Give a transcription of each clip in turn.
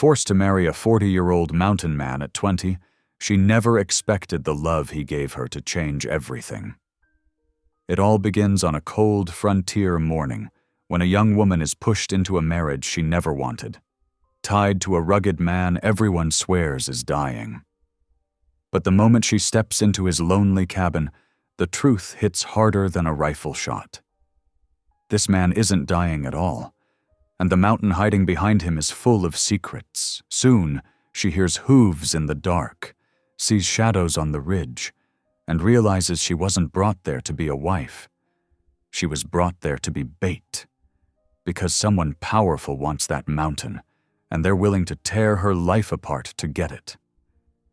Forced to marry a 40-year-old mountain man at 20, she never expected the love he gave her to change everything. It all begins on a cold frontier morning when a young woman is pushed into a marriage she never wanted, tied to a rugged man everyone swears is dying. But the moment she steps into his lonely cabin, the truth hits harder than a rifle shot. This man isn't dying at all, and the mountain hiding behind him is full of secrets. Soon, she hears hooves in the dark, sees shadows on the ridge, and realizes she wasn't brought there to be a wife. She was brought there to be bait, because someone powerful wants that mountain, and they're willing to tear her life apart to get it.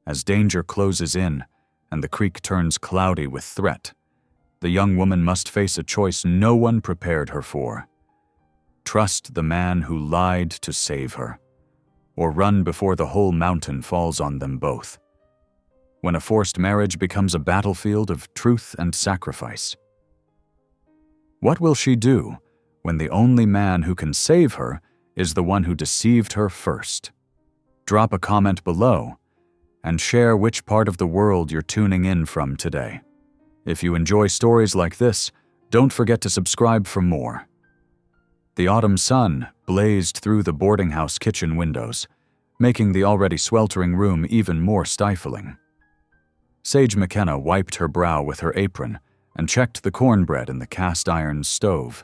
As danger closes in, and the creek turns cloudy with threat, the young woman must face a choice no one prepared her for. Trust the man who lied to save her, or run before the whole mountain falls on them both. When a forced marriage becomes a battlefield of truth and sacrifice. What will she do when the only man who can save her is the one who deceived her first? Drop a comment below and share which part of the world you're tuning in from today. If you enjoy stories like this, don't forget to subscribe for more. The autumn sun blazed through the boarding house kitchen windows, making the already sweltering room even more stifling. Sage McKenna wiped her brow with her apron and checked the cornbread in the cast-iron stove.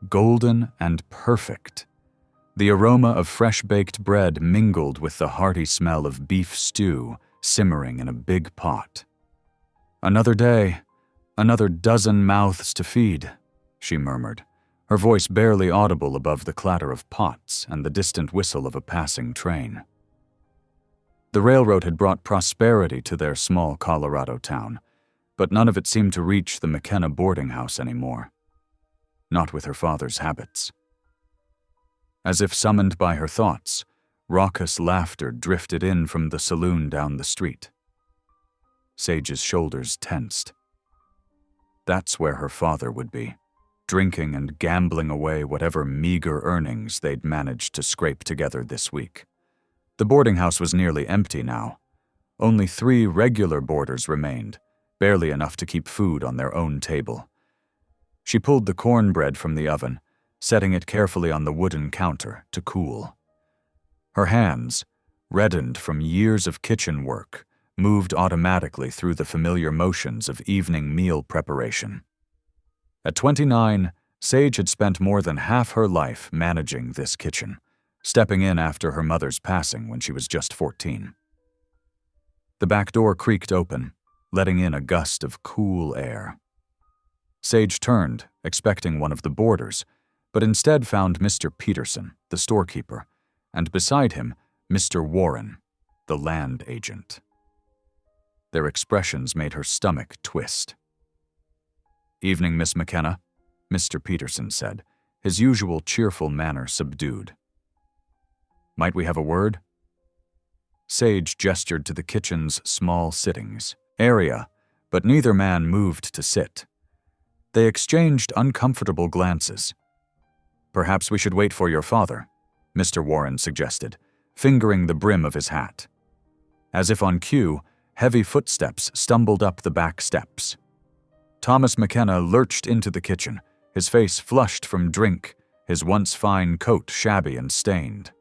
Golden and perfect. The aroma of fresh-baked bread mingled with the hearty smell of beef stew simmering in a big pot. "Another day, another dozen mouths to feed," she murmured, her voice barely audible above the clatter of pots and the distant whistle of a passing train. The railroad had brought prosperity to their small Colorado town, but none of it seemed to reach the McKenna boarding house anymore. Not with her father's habits. As if summoned by her thoughts, raucous laughter drifted in from the saloon down the street. Sage's shoulders tensed. That's where her father would be, drinking and gambling away whatever meager earnings they'd managed to scrape together this week. The boarding house was nearly empty now. Only 3 regular boarders remained, barely enough to keep food on their own table. She pulled the cornbread from the oven, setting it carefully on the wooden counter to cool. Her hands, reddened from years of kitchen work, moved automatically through the familiar motions of evening meal preparation. At 29, Sage had spent more than half her life managing this kitchen, stepping in after her mother's passing when she was just 14. The back door creaked open, letting in a gust of cool air. Sage turned, expecting one of the boarders, but instead found Mr. Peterson, the storekeeper, and beside him, Mr. Warren, the land agent. Their expressions made her stomach twist. "Evening, Miss McKenna," Mr. Peterson said, his usual cheerful manner subdued. "Might we have a word?" Sage gestured to the kitchen's small sittings area, but neither man moved to sit. They exchanged uncomfortable glances. "Perhaps we should wait for your father," Mr. Warren suggested, fingering the brim of his hat. As if on cue, heavy footsteps stumbled up the back steps. Thomas McKenna lurched into the kitchen, his face flushed from drink, his once fine coat shabby and stained.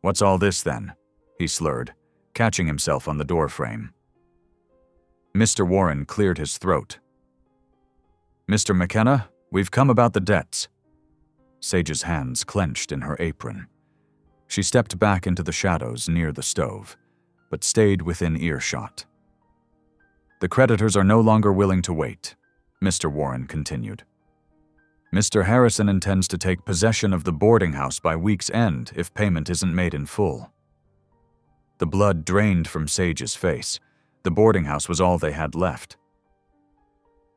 "What's all this, then?" he slurred, catching himself on the doorframe. Mr. Warren cleared his throat. "Mr. McKenna, we've come about the debts." Sage's hands clenched in her apron. She stepped back into the shadows near the stove, but stayed within earshot. "The creditors are no longer willing to wait," Mr. Warren continued. "Mr. Harrison intends to take possession of the boarding house by week's end if payment isn't made in full." The blood drained from Sage's face. The boarding house was all they had left.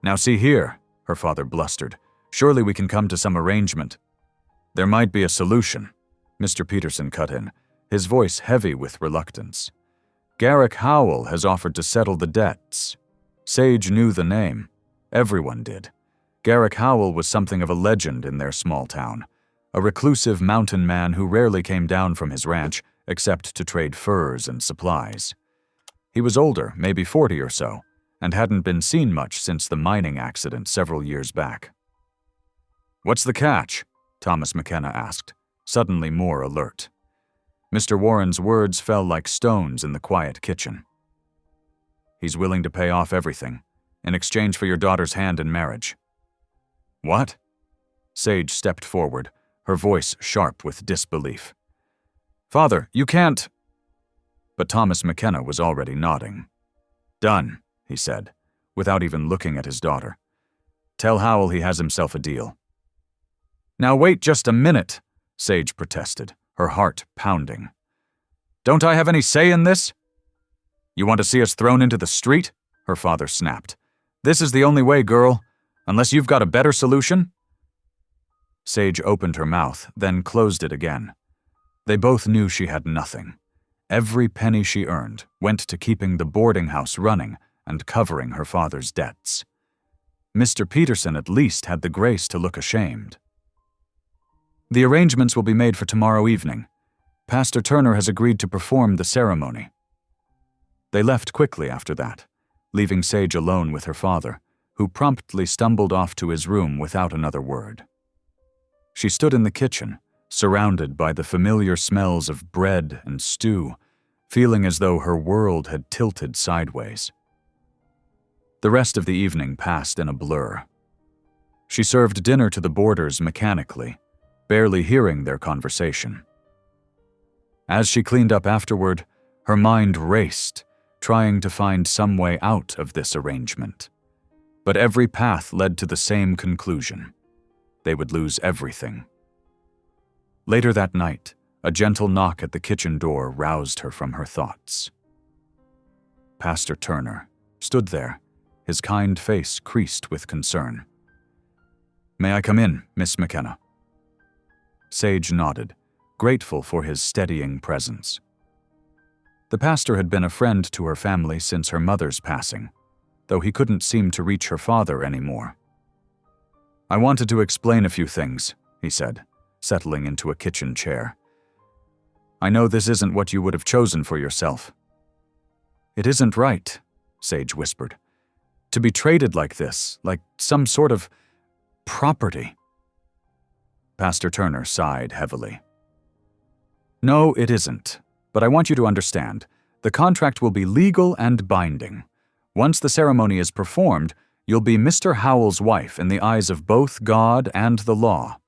"Now see here," her father blustered. "Surely we can come to some arrangement." "There might be a solution," Mr. Peterson cut in, his voice heavy with reluctance. "Garrick Howell has offered to settle the debts." Sage knew the name. Everyone did. Garrick Howell was something of a legend in their small town, a reclusive mountain man who rarely came down from his ranch except to trade furs and supplies. He was older, maybe 40 or so, and hadn't been seen much since the mining accident several years back. "What's the catch?" Thomas McKenna asked, suddenly more alert. Mr. Warren's words fell like stones in the quiet kitchen. "He's willing to pay off everything, in exchange for your daughter's hand in marriage." "What?" Sage stepped forward, her voice sharp with disbelief. "Father, you can't—" But Thomas McKenna was already nodding. "Done," he said, without even looking at his daughter. "Tell Howell he has himself a deal." "Now wait just a minute," Sage protested, her heart pounding. "Don't I have any say in this?" "You want to see us thrown into the street?" her father snapped. "This is the only way, girl, unless you've got a better solution." Sage opened her mouth, then closed it again. They both knew she had nothing. Every penny she earned went to keeping the boarding house running and covering her father's debts. Mr. Peterson at least had the grace to look ashamed. "The arrangements will be made for tomorrow evening. Pastor Turner has agreed to perform the ceremony." They left quickly after that, leaving Sage alone with her father, who promptly stumbled off to his room without another word. She stood in the kitchen, surrounded by the familiar smells of bread and stew, feeling as though her world had tilted sideways. The rest of the evening passed in a blur. She served dinner to the boarders mechanically, barely hearing their conversation. As she cleaned up afterward, her mind raced, trying to find some way out of this arrangement. But every path led to the same conclusion. They would lose everything. Later that night, a gentle knock at the kitchen door roused her from her thoughts. Pastor Turner stood there, his kind face creased with concern. "May I come in, Miss McKenna?" Sage nodded, grateful for his steadying presence. The pastor had been a friend to her family since her mother's passing, though he couldn't seem to reach her father anymore. "I wanted to explain a few things," he said, settling into a kitchen chair. "I know this isn't what you would have chosen for yourself." "It isn't right," Sage whispered. "To be traded like this, like some sort of property." Pastor Turner sighed heavily. "No, it isn't. But I want you to understand, the contract will be legal and binding. Once the ceremony is performed, you'll be Mr. Howell's wife in the eyes of both God and the law."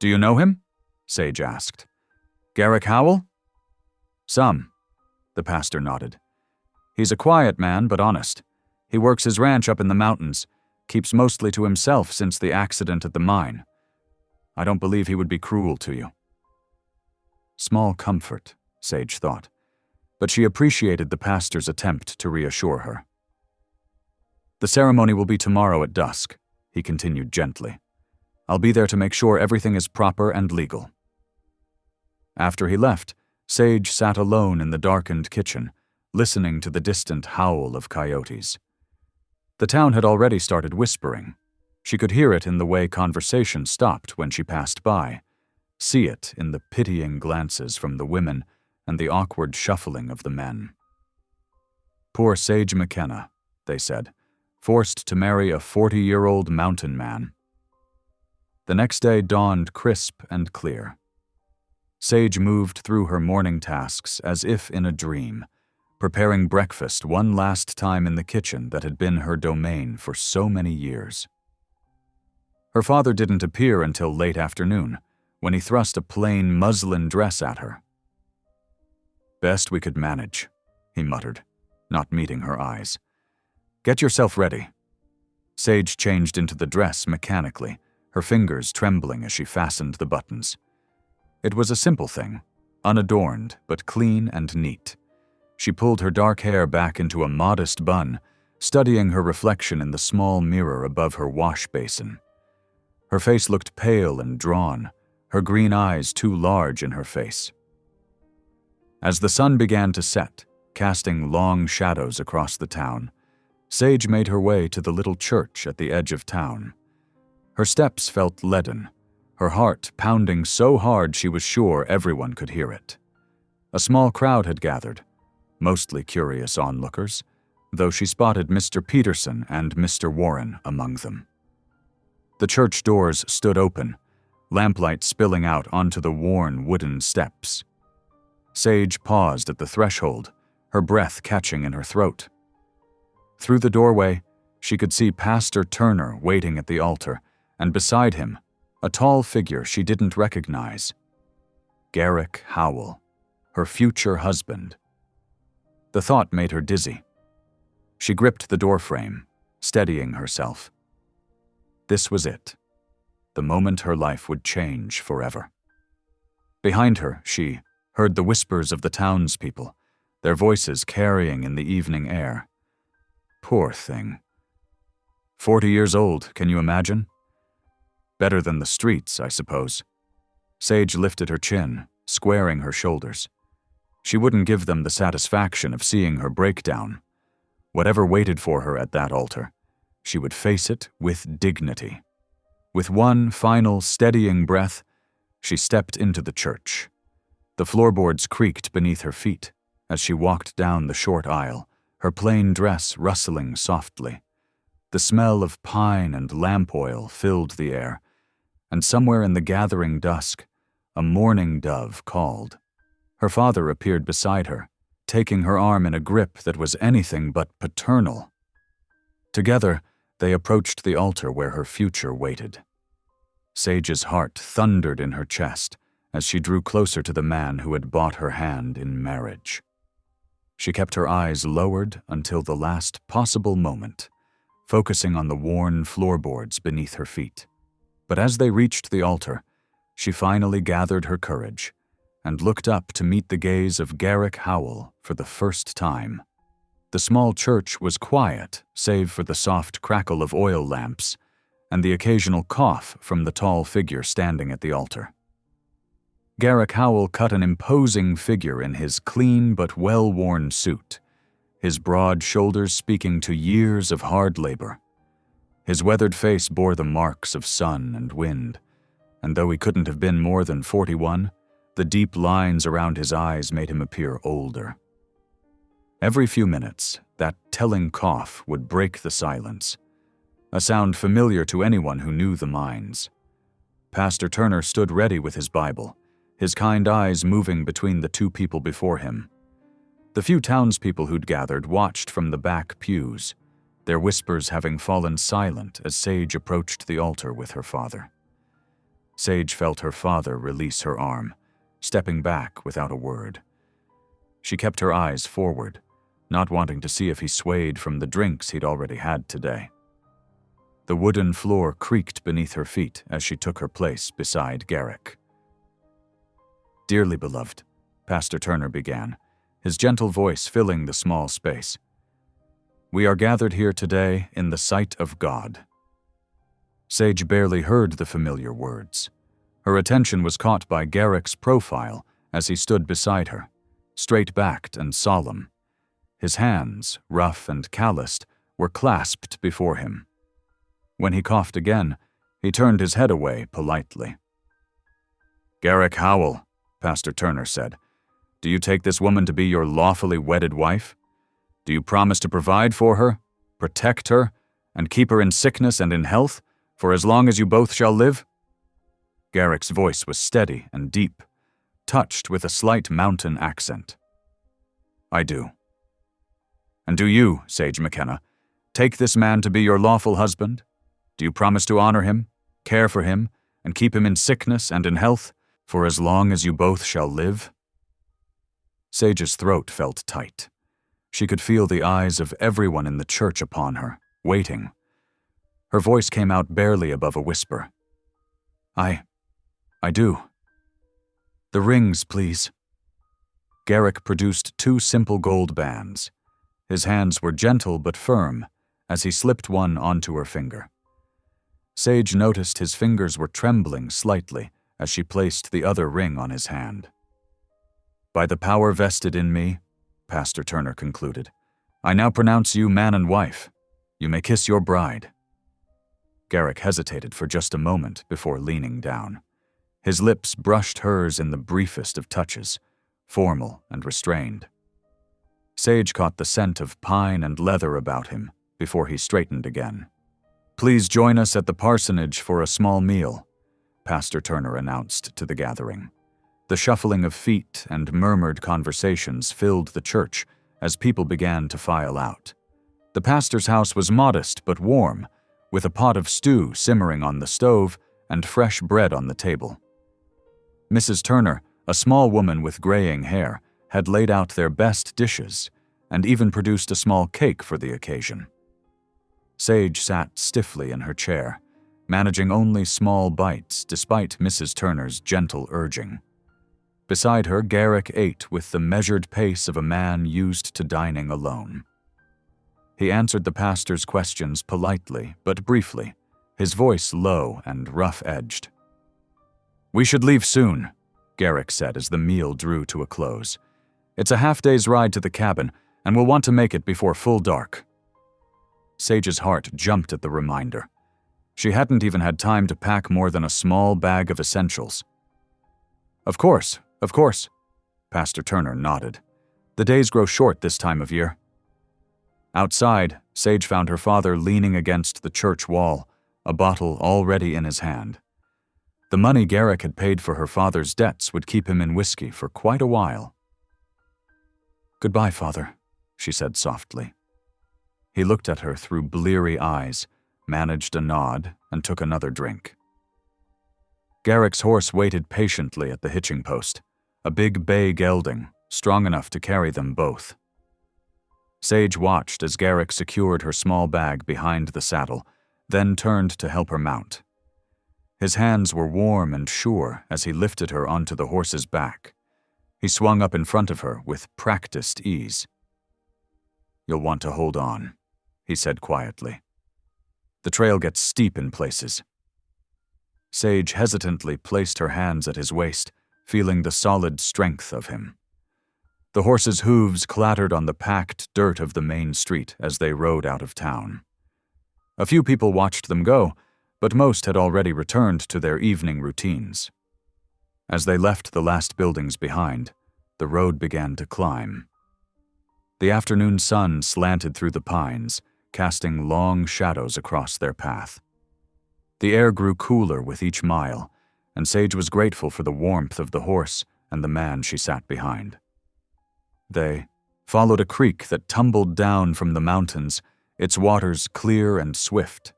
"Do you know him?" Sage asked. "Garrick Howell?" "Some," the pastor nodded. "He's a quiet man, but honest. He works his ranch up in the mountains, keeps mostly to himself since the accident at the mine. I don't believe he would be cruel to you." Small comfort, Sage thought, but she appreciated the pastor's attempt to reassure her. "The ceremony will be tomorrow at dusk," he continued gently. "I'll be there to make sure everything is proper and legal." After he left, Sage sat alone in the darkened kitchen, listening to the distant howl of coyotes. The town had already started whispering. She could hear it in the way conversation stopped when she passed by, see it in the pitying glances from the women and the awkward shuffling of the men. "Poor Sage McKenna," they said, "forced to marry a 40-year-old mountain man." The next day dawned crisp and clear. Sage moved through her morning tasks as if in a dream, preparing breakfast one last time in the kitchen that had been her domain for so many years. Her father didn't appear until late afternoon, when he thrust a plain muslin dress at her. "Best we could manage," he muttered, not meeting her eyes. "Get yourself ready." Sage changed into the dress mechanically, her fingers trembling as she fastened the buttons. It was a simple thing, unadorned but clean and neat. She pulled her dark hair back into a modest bun, studying her reflection in the small mirror above her wash basin. Her face looked pale and drawn, her green eyes too large in her face. As the sun began to set, casting long shadows across the town, Sage made her way to the little church at the edge of town. Her steps felt leaden, her heart pounding so hard she was sure everyone could hear it. A small crowd had gathered, mostly curious onlookers, though she spotted Mr. Peterson and Mr. Warren among them. The church doors stood open, lamplight spilling out onto the worn wooden steps. Sage paused at the threshold, her breath catching in her throat. Through the doorway, she could see Pastor Turner waiting at the altar, and beside him, a tall figure she didn't recognize. Garrick Howell, her future husband. The thought made her dizzy. She gripped the doorframe, steadying herself. This was it, the moment her life would change forever. Behind her, she heard the whispers of the townspeople, their voices carrying in the evening air. Poor thing. 40 years old, can you imagine? Better than the streets, I suppose. Sage lifted her chin, squaring her shoulders. She wouldn't give them the satisfaction of seeing her breakdown. Whatever waited for her at that altar, she would face it with dignity. With one final steadying breath, she stepped into the church. The floorboards creaked beneath her feet as she walked down the short aisle, her plain dress rustling softly. The smell of pine and lamp oil filled the air, and somewhere in the gathering dusk, a mourning dove called. Her father appeared beside her, taking her arm in a grip that was anything but paternal. Together, they approached the altar where her future waited. Sage's heart thundered in her chest as she drew closer to the man who had bought her hand in marriage. She kept her eyes lowered until the last possible moment, focusing on the worn floorboards beneath her feet. But as they reached the altar, she finally gathered her courage and looked up to meet the gaze of Garrick Howell for the first time. The small church was quiet, save for the soft crackle of oil lamps and the occasional cough from the tall figure standing at the altar. Garrick Howell cut an imposing figure in his clean but well-worn suit, his broad shoulders speaking to years of hard labor. His weathered face bore the marks of sun and wind, and though he couldn't have been more than 41, the deep lines around his eyes made him appear older. Every few minutes, that telling cough would break the silence, a sound familiar to anyone who knew the mines. Pastor Turner stood ready with his Bible, his kind eyes moving between the two people before him. The few townspeople who'd gathered watched from the back pews, their whispers having fallen silent as Sage approached the altar with her father. Sage felt her father release her arm, stepping back without a word. She kept her eyes forward, not wanting to see if he swayed from the drinks he'd already had today. The wooden floor creaked beneath her feet as she took her place beside Garrick. "Dearly beloved," Pastor Turner began, his gentle voice filling the small space. "We are gathered here today in the sight of God." Sage barely heard the familiar words. Her attention was caught by Garrick's profile as he stood beside her, straight-backed and solemn. His hands, rough and calloused, were clasped before him. When he coughed again, he turned his head away politely. "Garrick Howell," Pastor Turner said, "do you take this woman to be your lawfully wedded wife? Do you promise to provide for her, protect her, and keep her in sickness and in health, for as long as you both shall live?" Garrick's voice was steady and deep, touched with a slight mountain accent. "I do." "And do you, Sage McKenna, take this man to be your lawful husband? Do you promise to honor him, care for him, and keep him in sickness and in health, for as long as you both shall live?" Sage's throat felt tight. She could feel the eyes of everyone in the church upon her, waiting. Her voice came out barely above a whisper. I do." "The rings, please." Garrick produced 2 simple gold bands. His hands were gentle but firm as he slipped one onto her finger. Sage noticed his fingers were trembling slightly as she placed the other ring on his hand. "By the power vested in me," Pastor Turner concluded, "I now pronounce you man and wife. You may kiss your bride." Garrick hesitated for just a moment before leaning down. His lips brushed hers in the briefest of touches, formal and restrained. Sage caught the scent of pine and leather about him before he straightened again. "Please join us at the parsonage for a small meal," Pastor Turner announced to the gathering. The shuffling of feet and murmured conversations filled the church as people began to file out. The pastor's house was modest but warm, with a pot of stew simmering on the stove and fresh bread on the table. Mrs. Turner, a small woman with graying hair, had laid out their best dishes and even produced a small cake for the occasion. Sage sat stiffly in her chair, managing only small bites despite Mrs. Turner's gentle urging. Beside her, Garrick ate with the measured pace of a man used to dining alone. He answered the pastor's questions politely but briefly, his voice low and rough-edged. "We should leave soon," Garrick said as the meal drew to a close. "It's a half-day's ride to the cabin, and we'll want to make it before full dark." Sage's heart jumped at the reminder. She hadn't even had time to pack more than a small bag of essentials. Of course, Pastor Turner nodded. "The days grow short this time of year." Outside, Sage found her father leaning against the church wall, a bottle already in his hand. The money Garrick had paid for her father's debts would keep him in whiskey for quite a while. "Goodbye, Father," she said softly. He looked at her through bleary eyes, managed a nod, and took another drink. Garrick's horse waited patiently at the hitching post, a big bay gelding, strong enough to carry them both. Sage watched as Garrick secured her small bag behind the saddle, then turned to help her mount. His hands were warm and sure as he lifted her onto the horse's back. He swung up in front of her with practiced ease. "You'll want to hold on," he said quietly. "The trail gets steep in places." Sage hesitantly placed her hands at his waist, feeling the solid strength of him. The horse's hooves clattered on the packed dirt of the main street as they rode out of town. A few people watched them go, but most had already returned to their evening routines. As they left the last buildings behind, the road began to climb. The afternoon sun slanted through the pines, casting long shadows across their path. The air grew cooler with each mile, and Sage was grateful for the warmth of the horse and the man she sat behind. They followed a creek that tumbled down from the mountains, its waters clear and swift.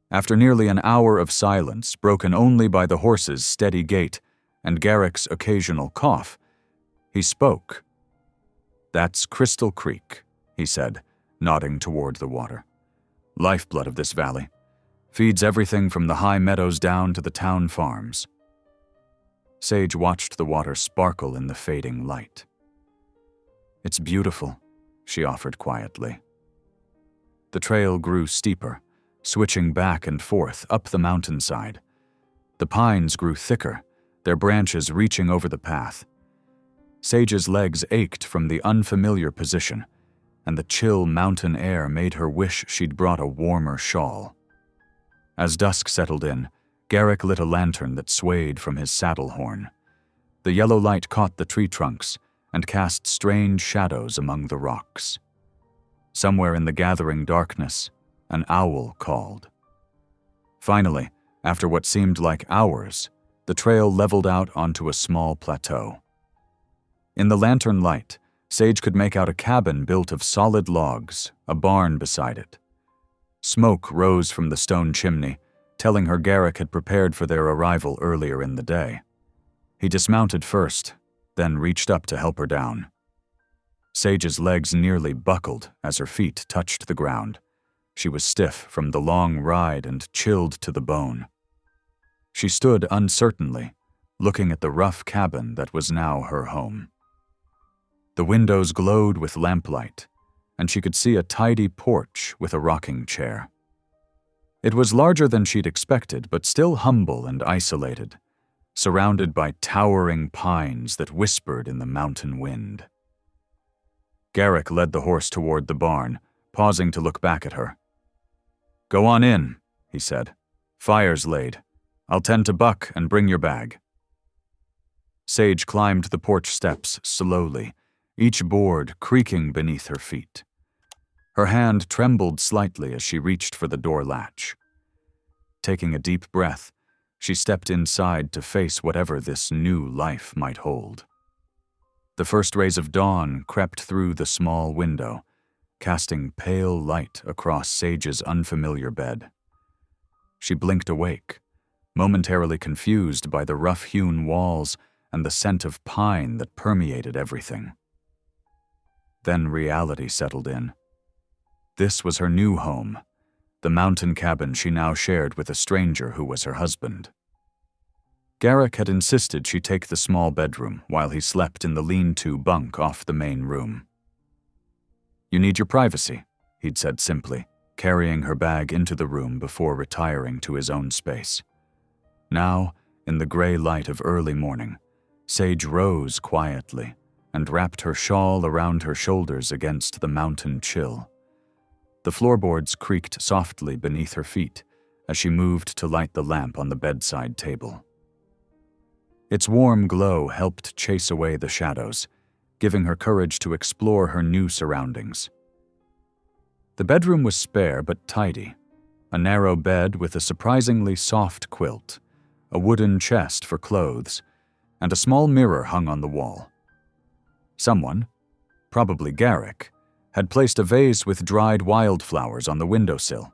After nearly an hour of silence, broken only by the horse's steady gait and Garrick's occasional cough, he spoke. "That's Crystal Creek," he said, nodding toward the water. "Lifeblood of this valley. Feeds everything from the high meadows down to the town farms." Sage watched the water sparkle in the fading light. "It's beautiful," she offered quietly. The trail grew steeper, switching back and forth up the mountainside. The pines grew thicker, their branches reaching over the path. Sage's legs ached from the unfamiliar position, and the chill mountain air made her wish she'd brought a warmer shawl. As dusk settled in, Garrick lit a lantern that swayed from his saddle horn. The yellow light caught the tree trunks and cast strange shadows among the rocks. Somewhere in the gathering darkness, an owl called. Finally, after what seemed like hours, the trail leveled out onto a small plateau. In the lantern light, Sage could make out a cabin built of solid logs, a barn beside it. Smoke rose from the stone chimney, telling her Garrick had prepared for their arrival earlier in the day. He dismounted first, then reached up to help her down. Sage's legs nearly buckled as her feet touched the ground. She was stiff from the long ride and chilled to the bone. She stood uncertainly, looking at the rough cabin that was now her home. The windows glowed with lamplight, and she could see a tidy porch with a rocking chair. It was larger than she'd expected, but still humble and isolated, surrounded by towering pines that whispered in the mountain wind. Garrick led the horse toward the barn, pausing to look back at her. "Go on in," he said. "Fire's laid. I'll tend to Buck and bring your bag." Sage climbed the porch steps slowly, each board creaking beneath her feet. Her hand trembled slightly as she reached for the door latch. Taking a deep breath, she stepped inside to face whatever this new life might hold. The first rays of dawn crept through the small window, casting pale light across Sage's unfamiliar bed. She blinked awake, momentarily confused by the rough-hewn walls and the scent of pine that permeated everything. Then reality settled in. This was her new home, the mountain cabin she now shared with a stranger who was her husband. Garrick had insisted she take the small bedroom while he slept in the lean-to bunk off the main room. "You need your privacy," he'd said simply, carrying her bag into the room before retiring to his own space. Now, in the gray light of early morning, Sage rose quietly and wrapped her shawl around her shoulders against the mountain chill. The floorboards creaked softly beneath her feet as she moved to light the lamp on the bedside table. Its warm glow helped chase away the shadows, giving her courage to explore her new surroundings. The bedroom was spare but tidy, a narrow bed with a surprisingly soft quilt, a wooden chest for clothes, and a small mirror hung on the wall. Someone, probably Garrick, had placed a vase with dried wildflowers on the windowsill.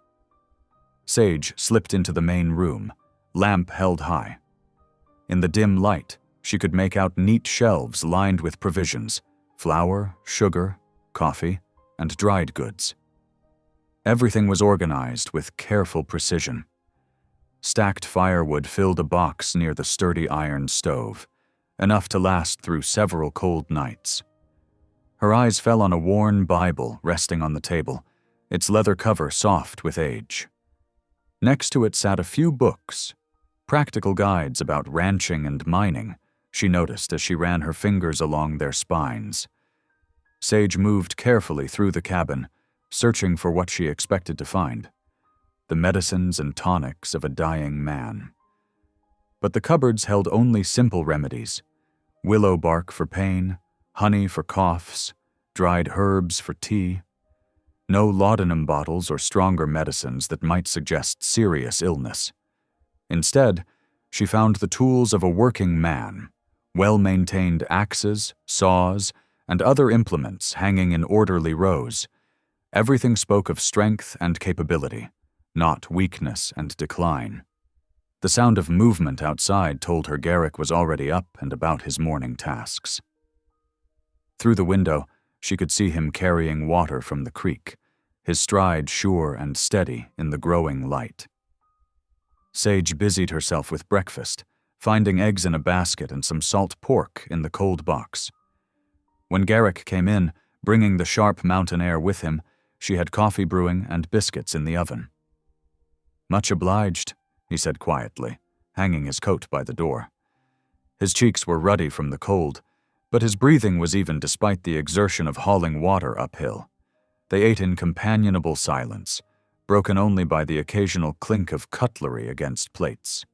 Sage slipped into the main room, lamp held high. In the dim light, she could make out neat shelves lined with provisions: flour, sugar, coffee, and dried goods. Everything was organized with careful precision. Stacked firewood filled a box near the sturdy iron stove, enough to last through several cold nights. Her eyes fell on a worn Bible resting on the table, its leather cover soft with age. Next to it sat a few books, practical guides about ranching and mining, she noticed as she ran her fingers along their spines. Sage moved carefully through the cabin, searching for what she expected to find: the medicines and tonics of a dying man. But the cupboards held only simple remedies: willow bark for pain, honey for coughs, dried herbs for tea. No laudanum bottles or stronger medicines that might suggest serious illness. Instead, she found the tools of a working man: well-maintained axes, saws, and other implements hanging in orderly rows. Everything spoke of strength and capability, not weakness and decline. The sound of movement outside told her Garrick was already up and about his morning tasks. Through the window, she could see him carrying water from the creek, his stride sure and steady in the growing light. Sage busied herself with breakfast, finding eggs in a basket and some salt pork in the cold box. When Garrick came in, bringing the sharp mountain air with him, she had coffee brewing and biscuits in the oven. "Much obliged," he said quietly, hanging his coat by the door. His cheeks were ruddy from the cold, but his breathing was even despite the exertion of hauling water uphill. They ate in companionable silence, broken only by the occasional clink of cutlery against plates.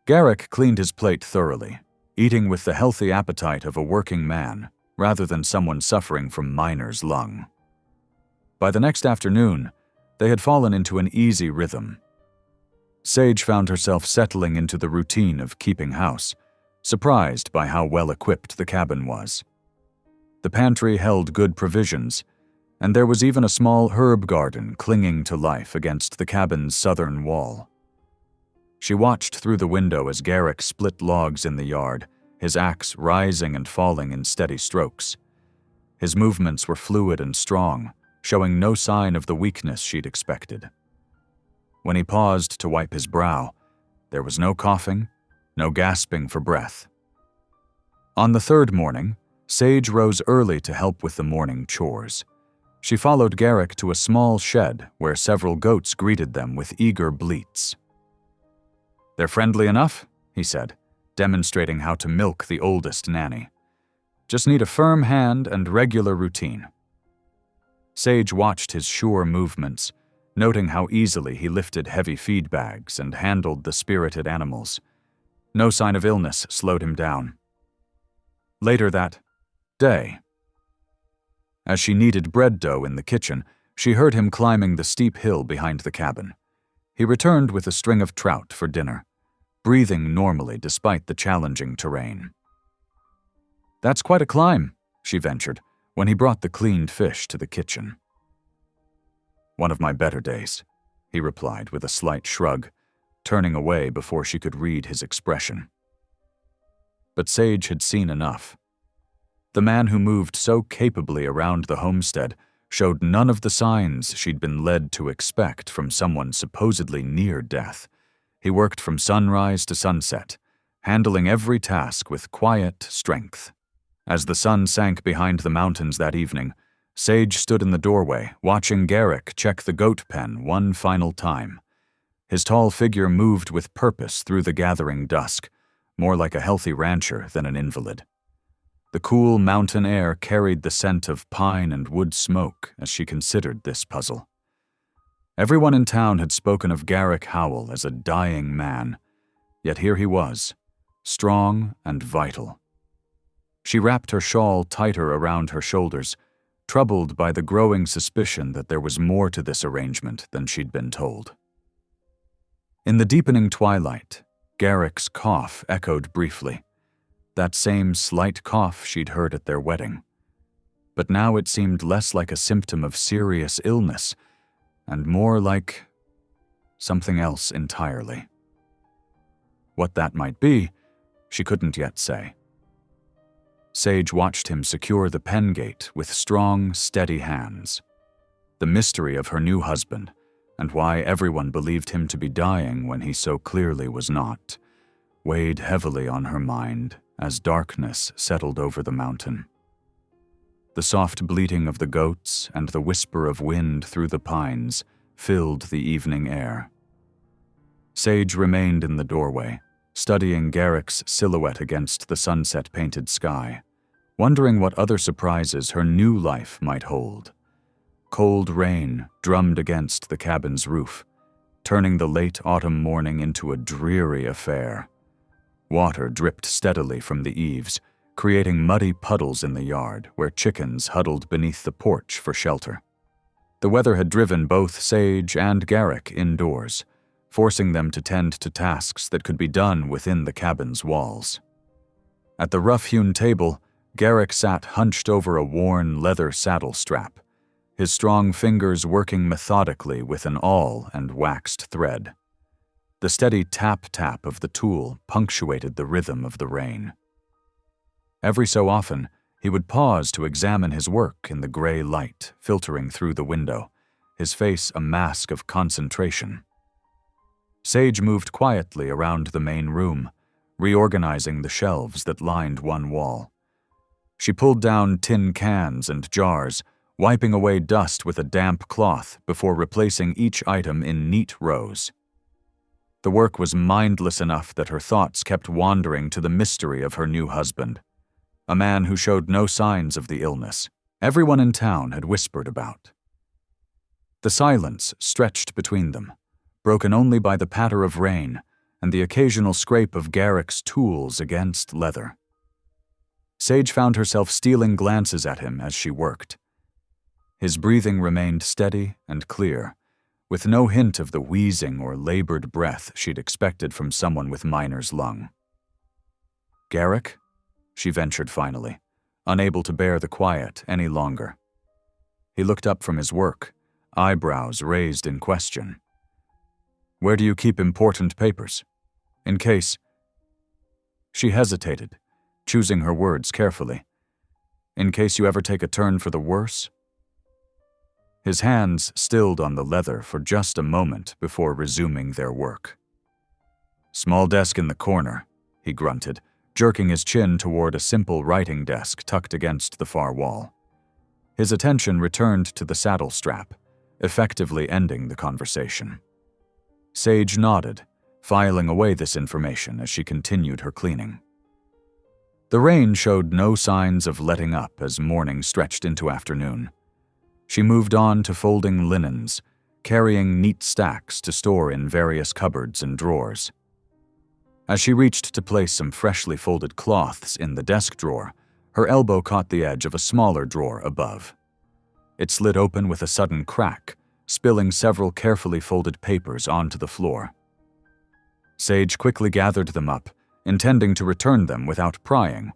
Garrick cleaned his plate thoroughly, eating with the healthy appetite of a working man, rather than someone suffering from miner's lung. By the next afternoon, they had fallen into an easy rhythm. Sage found herself settling into the routine of keeping house, surprised by how well-equipped the cabin was. The pantry held good provisions, and there was even a small herb garden clinging to life against the cabin's southern wall. She watched through the window as Garrick split logs in the yard, his axe rising and falling in steady strokes. His movements were fluid and strong, showing no sign of the weakness she'd expected. When he paused to wipe his brow, there was no coughing, no gasping for breath. On the third morning, Sage rose early to help with the morning chores. She followed Garrick to a small shed where several goats greeted them with eager bleats. "They're friendly enough," he said, demonstrating how to milk the oldest nanny. "Just need a firm hand and regular routine." Sage watched his sure movements, noting how easily he lifted heavy feed bags and handled the spirited animals. No sign of illness slowed him down. Later that day, as she kneaded bread dough in the kitchen, she heard him climbing the steep hill behind the cabin. He returned with a string of trout for dinner, breathing normally despite the challenging terrain. "That's quite a climb," she ventured, when he brought the cleaned fish to the kitchen. "One of my better days," he replied with a slight shrug, turning away before she could read his expression. But Sage had seen enough. The man who moved so capably around the homestead showed none of the signs she'd been led to expect from someone supposedly near death. He worked from sunrise to sunset, handling every task with quiet strength. As the sun sank behind the mountains that evening, Sage stood in the doorway, watching Garrick check the goat pen one final time. His tall figure moved with purpose through the gathering dusk, more like a healthy rancher than an invalid. The cool mountain air carried the scent of pine and wood smoke as she considered this puzzle. Everyone in town had spoken of Garrick Howell as a dying man, yet here he was, strong and vital. She wrapped her shawl tighter around her shoulders, troubled by the growing suspicion that there was more to this arrangement than she'd been told. In the deepening twilight, Garrick's cough echoed briefly, that same slight cough she'd heard at their wedding. But now it seemed less like a symptom of serious illness and more like something else entirely. What that might be, she couldn't yet say. Sage watched him secure the pen gate with strong, steady hands. The mystery of her new husband, and why everyone believed him to be dying when he so clearly was not, weighed heavily on her mind as darkness settled over the mountain. The soft bleating of the goats and the whisper of wind through the pines filled the evening air. Sage remained in the doorway, studying Garrick's silhouette against the sunset-painted sky, wondering what other surprises her new life might hold. Cold rain drummed against the cabin's roof, turning the late autumn morning into a dreary affair. Water dripped steadily from the eaves, creating muddy puddles in the yard where chickens huddled beneath the porch for shelter. The weather had driven both Sage and Garrick indoors, forcing them to tend to tasks that could be done within the cabin's walls. At the rough-hewn table, Garrick sat hunched over a worn leather saddle strap, his strong fingers working methodically with an awl and waxed thread. The steady tap-tap of the tool punctuated the rhythm of the rain. Every so often, he would pause to examine his work in the gray light filtering through the window, his face a mask of concentration. Sage moved quietly around the main room, reorganizing the shelves that lined one wall. She pulled down tin cans and jars, wiping away dust with a damp cloth before replacing each item in neat rows. The work was mindless enough that her thoughts kept wandering to the mystery of her new husband, a man who showed no signs of the illness everyone in town had whispered about. The silence stretched between them, broken only by the patter of rain and the occasional scrape of Garrick's tools against leather. Sage found herself stealing glances at him as she worked. His breathing remained steady and clear, with no hint of the wheezing or labored breath she'd expected from someone with miner's lung. "Garrick?" she ventured finally, unable to bear the quiet any longer. He looked up from his work, eyebrows raised in question. "Where do you keep important papers? In case—" She hesitated, choosing her words carefully. "In case you ever take a turn for the worse?" His hands stilled on the leather for just a moment before resuming their work. "Small desk in the corner," he grunted, jerking his chin toward a simple writing desk tucked against the far wall. His attention returned to the saddle strap, effectively ending the conversation. Sage nodded, filing away this information as she continued her cleaning. The rain showed no signs of letting up as morning stretched into afternoon. She moved on to folding linens, carrying neat stacks to store in various cupboards and drawers. As she reached to place some freshly folded cloths in the desk drawer, her elbow caught the edge of a smaller drawer above. It slid open with a sudden crack, spilling several carefully folded papers onto the floor. Sage quickly gathered them up, intending to return them without prying,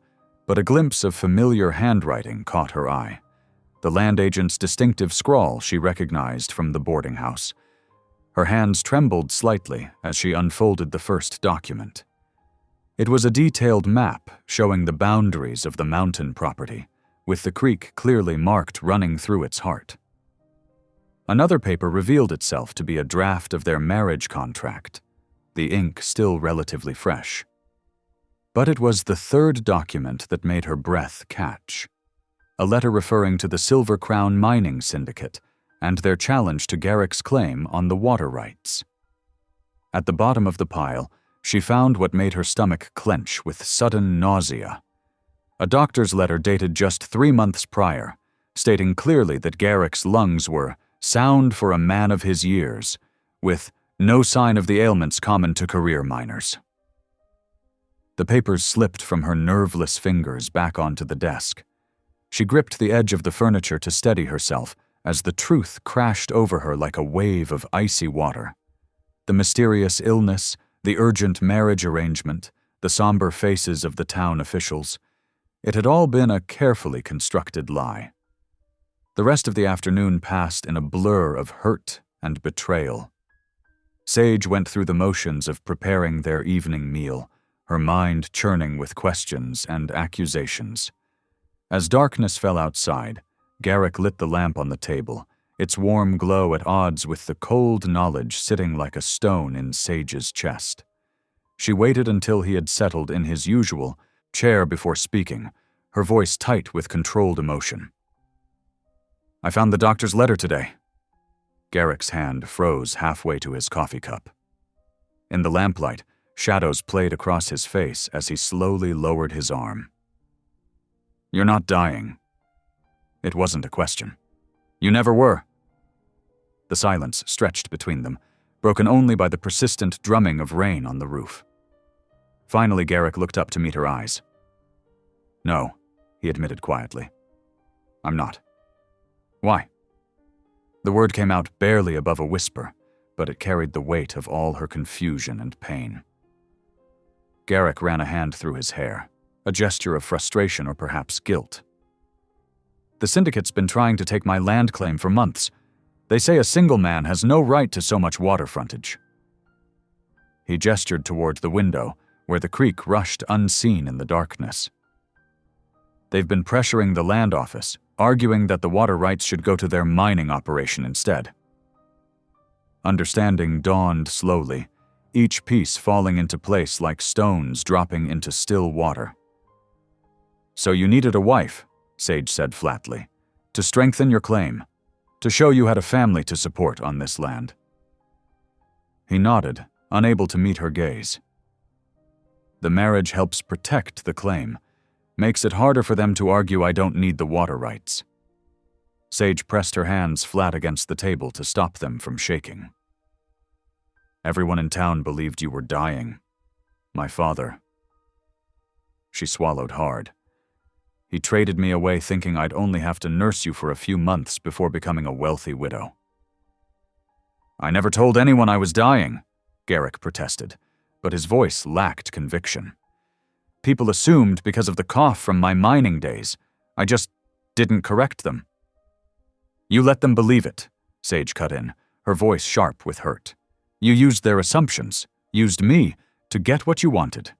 but a glimpse of familiar handwriting caught her eye. The land agent's distinctive scrawl she recognized from the boarding house. Her hands trembled slightly as she unfolded the first document. It was a detailed map showing the boundaries of the mountain property, with the creek clearly marked running through its heart. Another paper revealed itself to be a draft of their marriage contract, the ink still relatively fresh. But it was the third document that made her breath catch. A letter referring to the Silver Crown Mining Syndicate and their challenge to Garrick's claim on the water rights. At the bottom of the pile, she found what made her stomach clench with sudden nausea. A doctor's letter dated just 3 months prior, stating clearly that Garrick's lungs were sound for a man of his years, with no sign of the ailments common to career miners. The papers slipped from her nerveless fingers back onto the desk. She gripped the edge of the furniture to steady herself as the truth crashed over her like a wave of icy water. The mysterious illness, the urgent marriage arrangement, the somber faces of the town officials. It had all been a carefully constructed lie. The rest of the afternoon passed in a blur of hurt and betrayal. Sage went through the motions of preparing their evening meal, her mind churning with questions and accusations. As darkness fell outside, Garrick lit the lamp on the table, its warm glow at odds with the cold knowledge sitting like a stone in Sage's chest. She waited until he had settled in his usual chair before speaking, her voice tight with controlled emotion. "I found the doctor's letter today." Garrick's hand froze halfway to his coffee cup. In the lamplight, shadows played across his face as he slowly lowered his arm. "You're not dying." It wasn't a question. "You never were." The silence stretched between them, broken only by the persistent drumming of rain on the roof. Finally, Garrick looked up to meet her eyes. "No," he admitted quietly. "I'm not." "Why?" The word came out barely above a whisper, but it carried the weight of all her confusion and pain. Garrick ran a hand through his hair, a gesture of frustration or perhaps guilt. "The syndicate's been trying to take my land claim for months. They say a single man has no right to so much water frontage." He gestured toward the window, where the creek rushed unseen in the darkness. "They've been pressuring the land office, arguing that the water rights should go to their mining operation instead." Understanding dawned slowly, each piece falling into place like stones dropping into still water. "So you needed a wife," Sage said flatly, "to strengthen your claim, to show you had a family to support on this land." He nodded, unable to meet her gaze. "The marriage helps protect the claim, makes it harder for them to argue I don't need the water rights." Sage pressed her hands flat against the table to stop them from shaking. "Everyone in town believed you were dying. My father." She swallowed hard. "He traded me away thinking I'd only have to nurse you for a few months before becoming a wealthy widow." "I never told anyone I was dying," Garrick protested, but his voice lacked conviction. "People assumed because of the cough from my mining days. I just didn't correct them." "You let them believe it," Sage cut in, her voice sharp with hurt. "You used their assumptions, used me, to get what you wanted."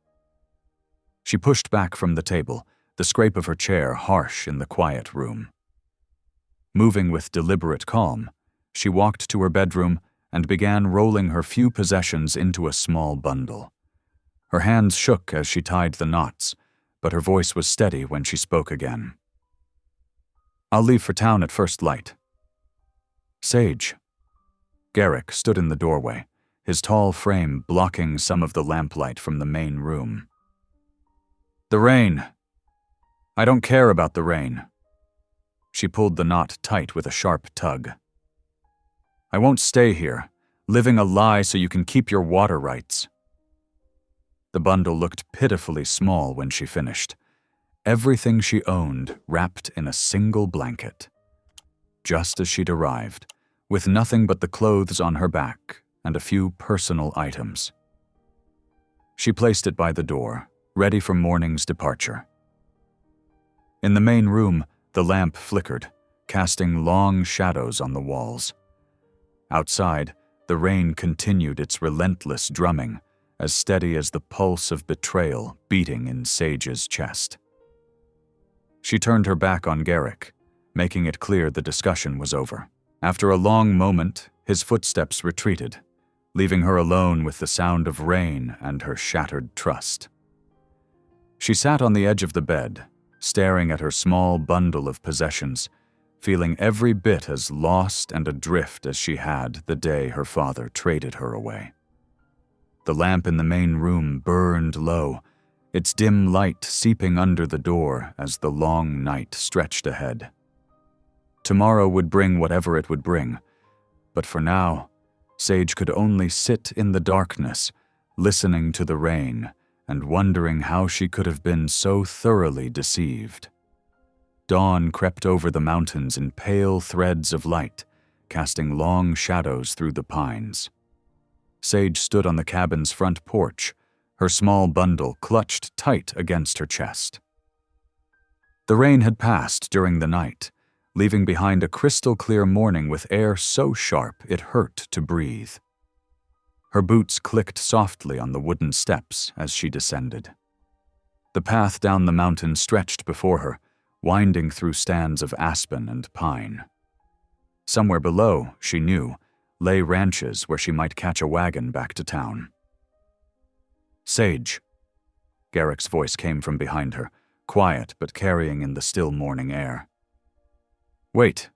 She pushed back from the table, the scrape of her chair harsh in the quiet room. Moving with deliberate calm, she walked to her bedroom and began rolling her few possessions into a small bundle. Her hands shook as she tied the knots, but her voice was steady when she spoke again. "I'll leave for town at first light." "Sage." Garrick stood in the doorway, his tall frame blocking some of the lamplight from the main room. "The rain. I don't care about the rain." She pulled the knot tight with a sharp tug. I won't stay here, living a lie so you can keep your water rights." The bundle looked pitifully small when she finished. Everything she owned wrapped in a single blanket. Just as she'd arrived, with nothing but the clothes on her back and a few personal items. She placed it by the door, ready for morning's departure. In the main room, the lamp flickered, casting long shadows on the walls. Outside, the rain continued its relentless drumming, as steady as the pulse of betrayal beating in Sage's chest. She turned her back on Garrick, making it clear the discussion was over. After a long moment, his footsteps retreated, leaving her alone with the sound of rain and her shattered trust. She sat on the edge of the bed, staring at her small bundle of possessions, feeling every bit as lost and adrift as she had the day her father traded her away. The lamp in the main room burned low, its dim light seeping under the door as the long night stretched ahead. Tomorrow would bring whatever it would bring, but for now, Sage could only sit in the darkness, listening to the rain and wondering how she could have been so thoroughly deceived. Dawn crept over the mountains in pale threads of light, casting long shadows through the pines. Sage stood on the cabin's front porch, her small bundle clutched tight against her chest. The rain had passed during the night, leaving behind a crystal-clear morning with air so sharp it hurt to breathe. Her boots clicked softly on the wooden steps as she descended. The path down the mountain stretched before her, winding through stands of aspen and pine. Somewhere below, she knew, lay ranches where she might catch a wagon back to town. "Sage." Garrick's voice came from behind her, quiet but carrying in the still morning air. "Wait."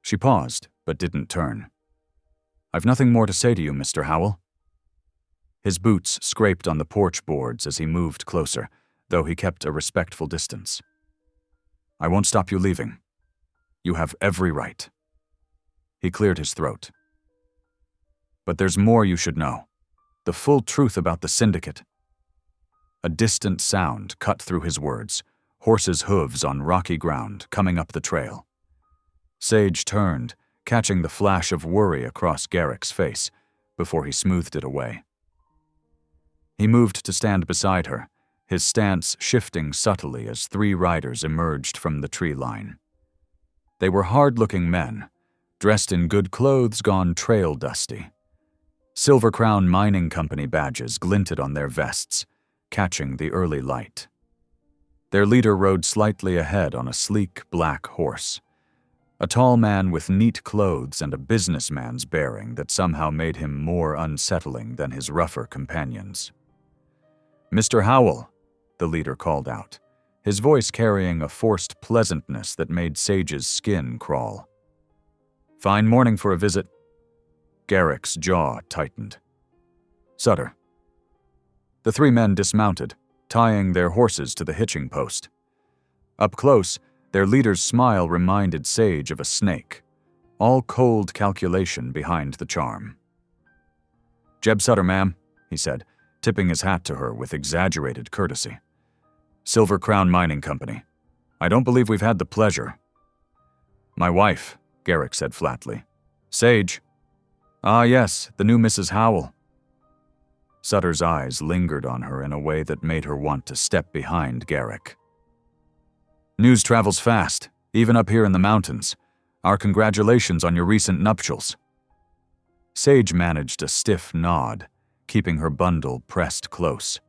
She paused, but didn't turn. "I've nothing more to say to you, Mr. Howell." His boots scraped on the porch boards as he moved closer, though he kept a respectful distance. "I won't stop you leaving. You have every right." He cleared his throat. "But there's more you should know. The full truth about the syndicate." A distant sound cut through his words, horses' hooves on rocky ground coming up the trail. Sage turned, catching the flash of worry across Garrick's face, before he smoothed it away. He moved to stand beside her, his stance shifting subtly as 3 riders emerged from the tree line. They were hard-looking men, dressed in good clothes gone trail dusty. Silver Crown Mining Company badges glinted on their vests, catching the early light. Their leader rode slightly ahead on a sleek black horse, a tall man with neat clothes and a businessman's bearing that somehow made him more unsettling than his rougher companions. "Mr. Howell," the leader called out, his voice carrying a forced pleasantness that made Sage's skin crawl. "Fine morning for a visit." Garrick's jaw tightened. "Sutter." The 3 men dismounted, tying their horses to the hitching post. Up close, their leader's smile reminded Sage of a snake, all cold calculation behind the charm. "Jeb Sutter, ma'am," he said, tipping his hat to her with exaggerated courtesy. "Silver Crown Mining Company. I don't believe we've had the pleasure." "My wife," Garrick said flatly. "Sage." "Ah, yes, the new Mrs. Howell." Sutter's eyes lingered on her in a way that made her want to step behind Garrick. "News travels fast, even up here in the mountains. Our congratulations on your recent nuptials." Sage managed a stiff nod, keeping her bundle pressed close.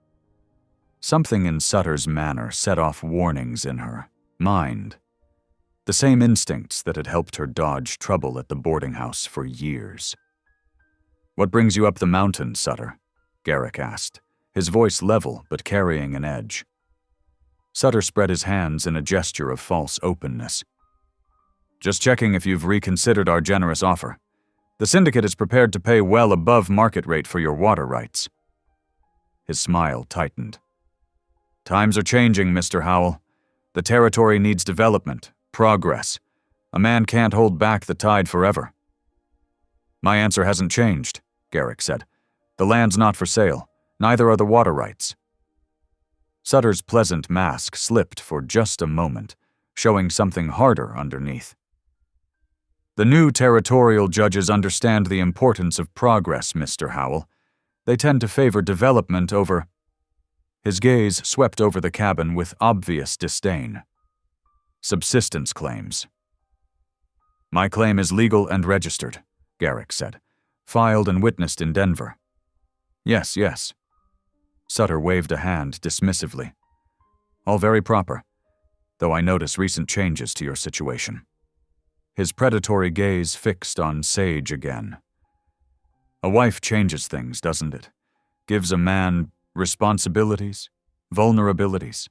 Something in Sutter's manner set off warnings in her mind, the same instincts that had helped her dodge trouble at the boarding house for years. "What brings you up the mountain, Sutter?" Garrick asked, his voice level but carrying an edge. Sutter spread his hands in a gesture of false openness. "Just checking if you've reconsidered our generous offer. The syndicate is prepared to pay well above market rate for your water rights." His smile tightened. "Times are changing, Mr. Howell. The territory needs development, progress. A man can't hold back the tide forever." My answer hasn't changed, Garrick said. The land's not for sale. Neither are the water rights. Sutter's pleasant mask slipped for just a moment, showing something harder underneath. The new territorial judges understand the importance of progress, Mr. Howell. They tend to favor development over... His gaze swept over the cabin with obvious disdain. Subsistence claims. My claim is legal and registered, Garrick said. Filed and witnessed in Denver. Yes, yes. Sutter waved a hand dismissively. All very proper, though I notice recent changes to your situation. His predatory gaze fixed on Sage again. A wife changes things, doesn't it? Gives a man responsibilities, vulnerabilities.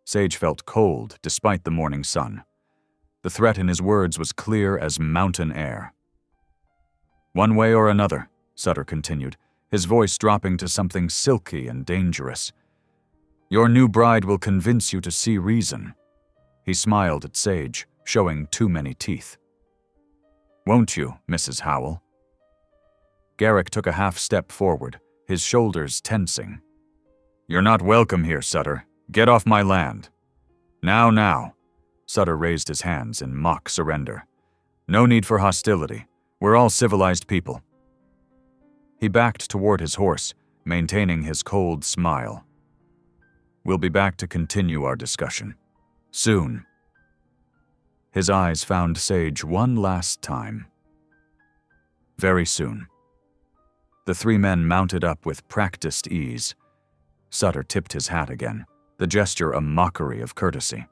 Sage felt cold despite the morning sun. The threat in his words was clear as mountain air. One way or another, Sutter continued, his voice dropping to something silky and dangerous. Your new bride will convince you to see reason. He smiled at Sage, showing too many teeth. Won't you, Mrs. Howell? Garrick took a half step forward, his shoulders tensing. You're not welcome here, Sutter. Get off my land. Now, now. Sutter raised his hands in mock surrender. No need for hostility. We're all civilized people. He backed toward his horse, maintaining his cold smile. We'll be back to continue our discussion. Soon. His eyes found Sage one last time. Very soon. The three men mounted up with practiced ease. Sutter tipped his hat again, the gesture a mockery of courtesy.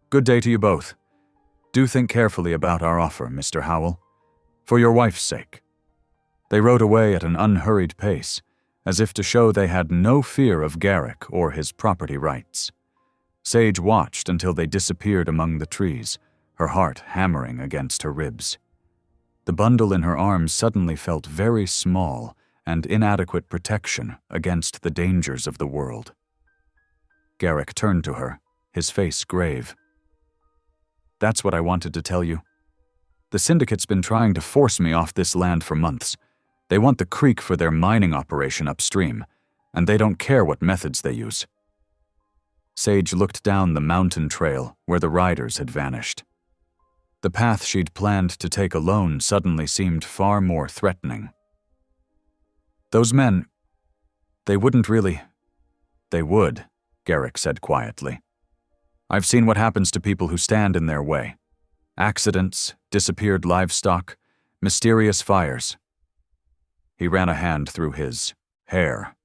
Good day to you both. Do think carefully about our offer, Mr. Howell. For your wife's sake. They rode away at an unhurried pace, as if to show they had no fear of Garrick or his property rights. Sage watched until they disappeared among the trees, her heart hammering against her ribs. The bundle in her arms suddenly felt very small and inadequate protection against the dangers of the world. Garrick turned to her, his face grave. That's what I wanted to tell you. The syndicate's been trying to force me off this land for months. They want the creek for their mining operation upstream, and they don't care what methods they use. Sage looked down the mountain trail where the riders had vanished. The path she'd planned to take alone suddenly seemed far more threatening. Those men, they wouldn't really... They would, Garrick said quietly. I've seen what happens to people who stand in their way. Accidents, disappeared livestock, mysterious fires. He ran a hand through his hair.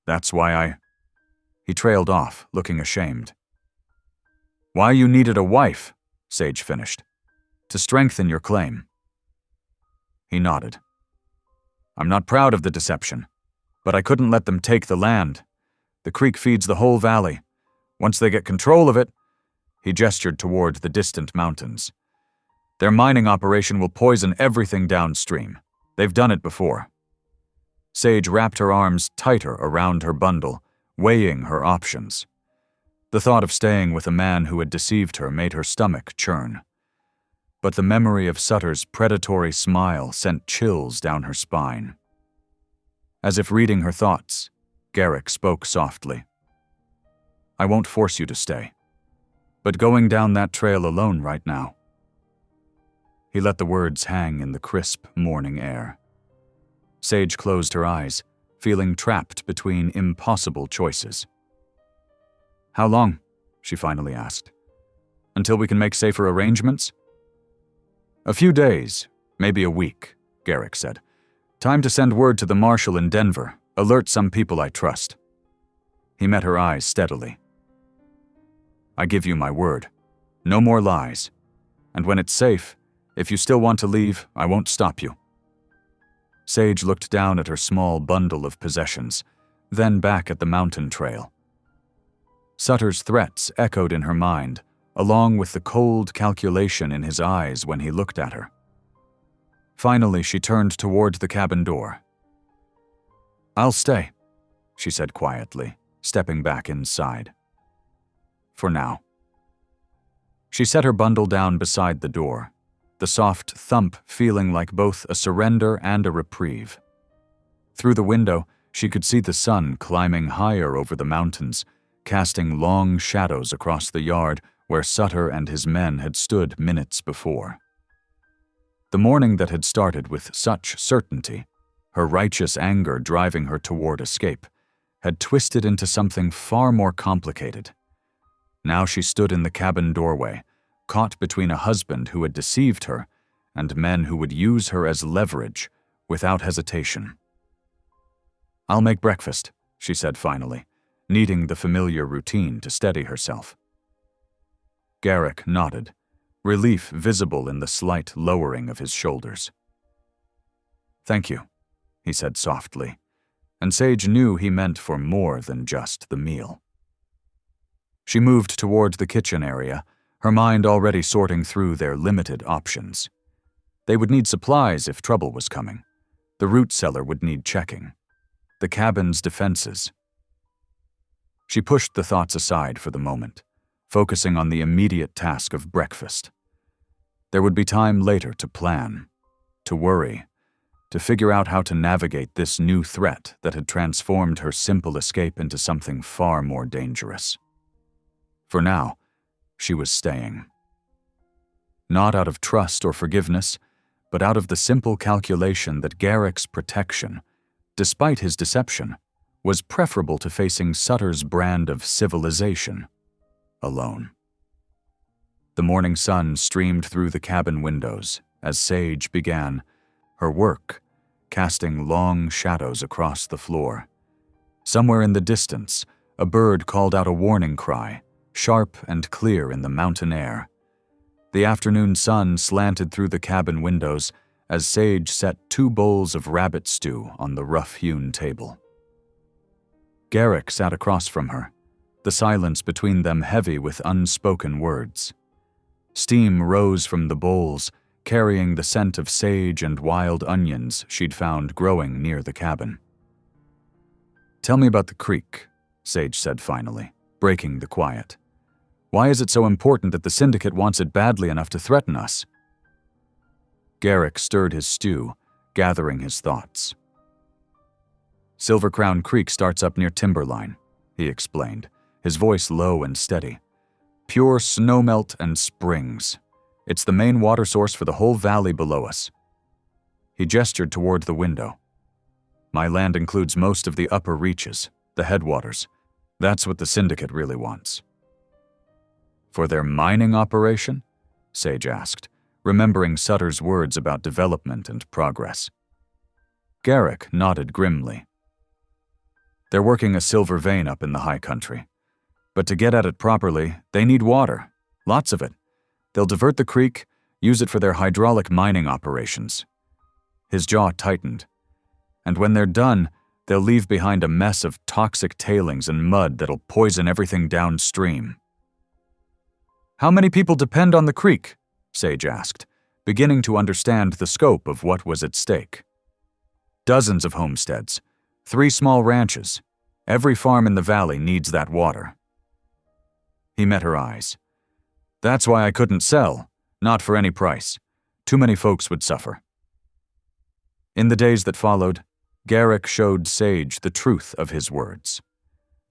That's why He trailed off, looking ashamed. Why you needed a wife, Sage finished. To strengthen your claim. He nodded. I'm not proud of the deception, but I couldn't let them take the land. The creek feeds the whole valley. Once they get control of it, he gestured toward the distant mountains. Their mining operation will poison everything downstream. They've done it before. Sage wrapped her arms tighter around her bundle, weighing her options. The thought of staying with a man who had deceived her made her stomach churn. But the memory of Sutter's predatory smile sent chills down her spine. As if reading her thoughts, Garrick spoke softly. I won't force you to stay, but going down that trail alone right now. He let the words hang in the crisp morning air. Sage closed her eyes, feeling trapped between impossible choices. How long? She finally asked. Until we can make safer arrangements? A few days, maybe a week, Garrick said. Time to send word to the marshal in Denver, alert some people I trust. He met her eyes steadily. I give you my word. No more lies. And when it's safe, if you still want to leave, I won't stop you. Sage looked down at her small bundle of possessions, then back at the mountain trail. Sutter's threats echoed in her mind, along with the cold calculation in his eyes when he looked at her. Finally, she turned toward the cabin door. I'll stay, she said quietly, stepping back inside. For now. She set her bundle down beside the door. the soft thump feeling like both a surrender and a reprieve. Through the window, she could see the sun climbing higher over the mountains, casting long shadows across the yard where Sutter and his men had stood minutes before. The morning that had started with such certainty, her righteous anger driving her toward escape, had twisted into something far more complicated. Now she stood in the cabin doorway, caught between a husband who had deceived her and men who would use her as leverage without hesitation. "I'll make breakfast," she said finally, needing the familiar routine to steady herself. Garrick nodded, relief visible in the slight lowering of his shoulders. "Thank you," he said softly, and Sage knew he meant for more than just the meal. She moved toward the kitchen area, her mind already sorting through their limited options. They would need supplies if trouble was coming. The root cellar would need checking. The cabin's defenses. She pushed the thoughts aside for the moment, focusing on the immediate task of breakfast. There would be time later to plan, to worry, to figure out how to navigate this new threat that had transformed her simple escape into something far more dangerous. For now, she was staying. Not out of trust or forgiveness, but out of the simple calculation that Garrick's protection, despite his deception, was preferable to facing Sutter's brand of civilization alone. The morning sun streamed through the cabin windows as Sage began her work, casting long shadows across the floor. Somewhere in the distance, a bird called out a warning cry, sharp and clear in the mountain air. The afternoon sun slanted through the cabin windows as Sage set 2 bowls of rabbit stew on the rough-hewn table. Garrick sat across from her, the silence between them heavy with unspoken words. Steam rose from the bowls, carrying the scent of sage and wild onions she'd found growing near the cabin. "Tell me about the creek," Sage said finally, breaking the quiet. "Why is it so important that the syndicate wants it badly enough to threaten us?" Garrick stirred his stew, gathering his thoughts. "Silver Crown Creek starts up near Timberline," he explained, his voice low and steady. "Pure snowmelt and springs. It's the main water source for the whole valley below us." He gestured toward the window. "My land includes most of the upper reaches, the headwaters. That's what the syndicate really wants." "For their mining operation?" Sage asked, remembering Sutter's words about development and progress. Garrick nodded grimly. "They're working a silver vein up in the high country. But to get at it properly, they need water. Lots of it. They'll divert the creek, use it for their hydraulic mining operations." His jaw tightened. "And when they're done, they'll leave behind a mess of toxic tailings and mud that'll poison everything downstream." "How many people depend on the creek?" Sage asked, beginning to understand the scope of what was at stake. "Dozens of homesteads, 3 small ranches. Every farm in the valley needs that water." He met her eyes. "That's why I couldn't sell, not for any price. Too many folks would suffer." In the days that followed, Garrick showed Sage the truth of his words.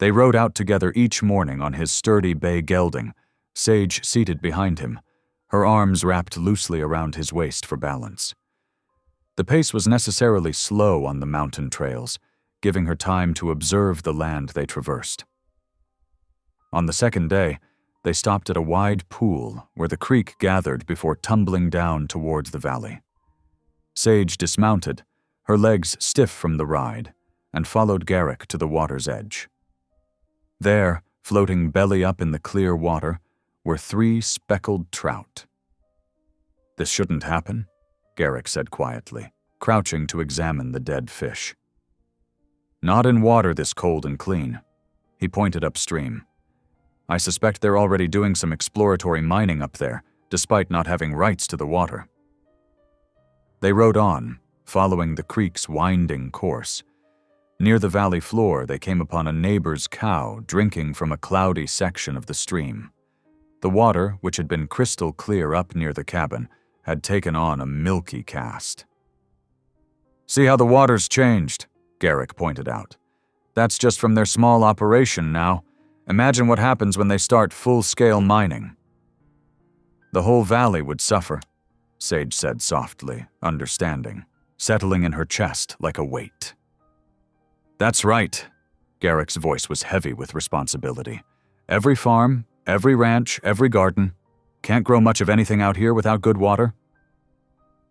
They rode out together each morning on his sturdy bay gelding, Sage seated behind him, her arms wrapped loosely around his waist for balance. The pace was necessarily slow on the mountain trails, giving her time to observe the land they traversed. On the second day, they stopped at a wide pool where the creek gathered before tumbling down towards the valley. Sage dismounted, her legs stiff from the ride, and followed Garrick to the water's edge. There, floating belly up in the clear water, were 3 speckled trout. "This shouldn't happen," Garrick said quietly, crouching to examine the dead fish. "Not in water this cold and clean." He pointed upstream. "I suspect they're already doing some exploratory mining up there, despite not having rights to the water." They rode on, following the creek's winding course. Near the valley floor, they came upon a neighbor's cow drinking from a cloudy section of the stream. The water, which had been crystal clear up near the cabin, had taken on a milky cast. "See how the water's changed," Garrick pointed out. "That's just from their small operation now. Imagine what happens when they start full-scale mining." "The whole valley would suffer," Sage said softly, understanding, settling in her chest like a weight. "That's right." Garrick's voice was heavy with responsibility. "Every farm, every ranch, every garden. Can't grow much of anything out here without good water."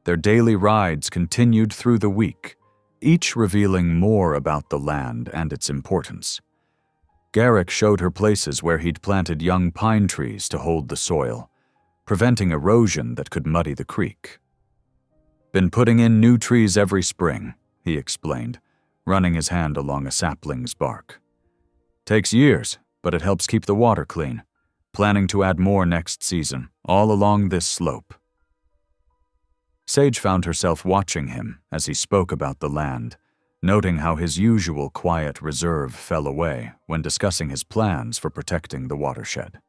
Their daily rides continued through the week, each revealing more about the land and its importance. Garrick showed her places where he'd planted young pine trees to hold the soil, preventing erosion that could muddy the creek. "Been putting in new trees every spring," he explained, running his hand along a sapling's bark. "Takes years, but it helps keep the water clean. Planning to add more next season, all along this slope." Sage found herself watching him as he spoke about the land, noting how his usual quiet reserve fell away when discussing his plans for protecting the watershed.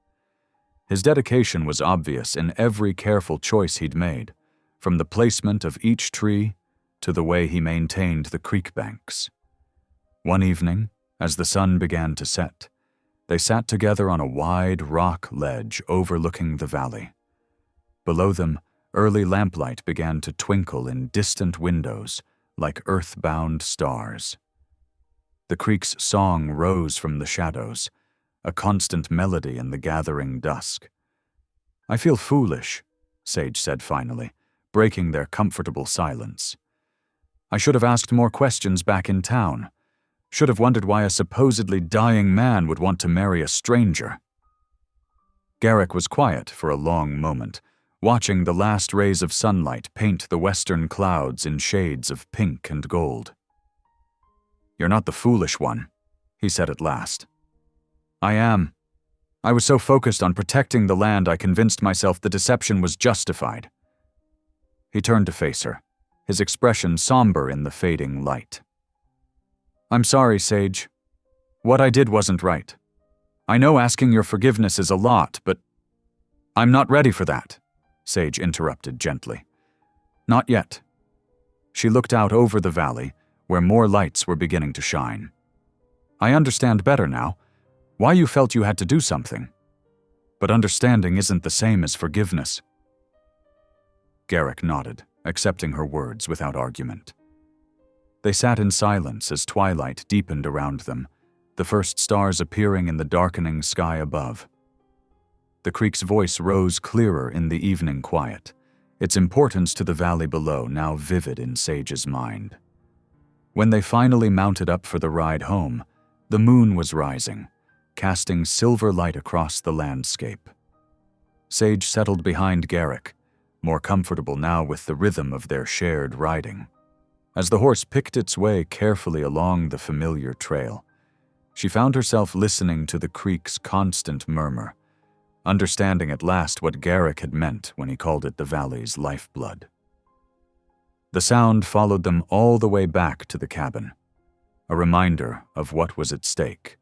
His dedication was obvious in every careful choice he'd made, from the placement of each tree to the way he maintained the creek banks. One evening, as the sun began to set, they sat together on a wide rock ledge overlooking the valley. Below them, early lamplight began to twinkle in distant windows like earthbound stars. The creek's song rose from the shadows, a constant melody in the gathering dusk. "I feel foolish," Sage said finally, breaking their comfortable silence. "I should have asked more questions back in town. Should have wondered why a supposedly dying man would want to marry a stranger." Garrick was quiet for a long moment, watching the last rays of sunlight paint the western clouds in shades of pink and gold. "You're not the foolish one," he said at last. "I am. I was so focused on protecting the land I convinced myself the deception was justified." He turned to face her, his expression somber in the fading light. "I'm sorry, Sage. What I did wasn't right. I know asking your forgiveness is a lot, but—" "I'm not ready for that," Sage interrupted gently. "Not yet." She looked out over the valley, where more lights were beginning to shine. "I understand better now, why you felt you had to do something. But understanding isn't the same as forgiveness." Garrick nodded, accepting her words without argument. They sat in silence as twilight deepened around them, the first stars appearing in the darkening sky above. The creek's voice rose clearer in the evening quiet, its importance to the valley below now vivid in Sage's mind. When they finally mounted up for the ride home, the moon was rising, casting silver light across the landscape. Sage settled behind Garrick, more comfortable now with the rhythm of their shared riding. As the horse picked its way carefully along the familiar trail, she found herself listening to the creek's constant murmur, understanding at last what Garrick had meant when he called it the valley's lifeblood. The sound followed them all the way back to the cabin, a reminder of what was at stake.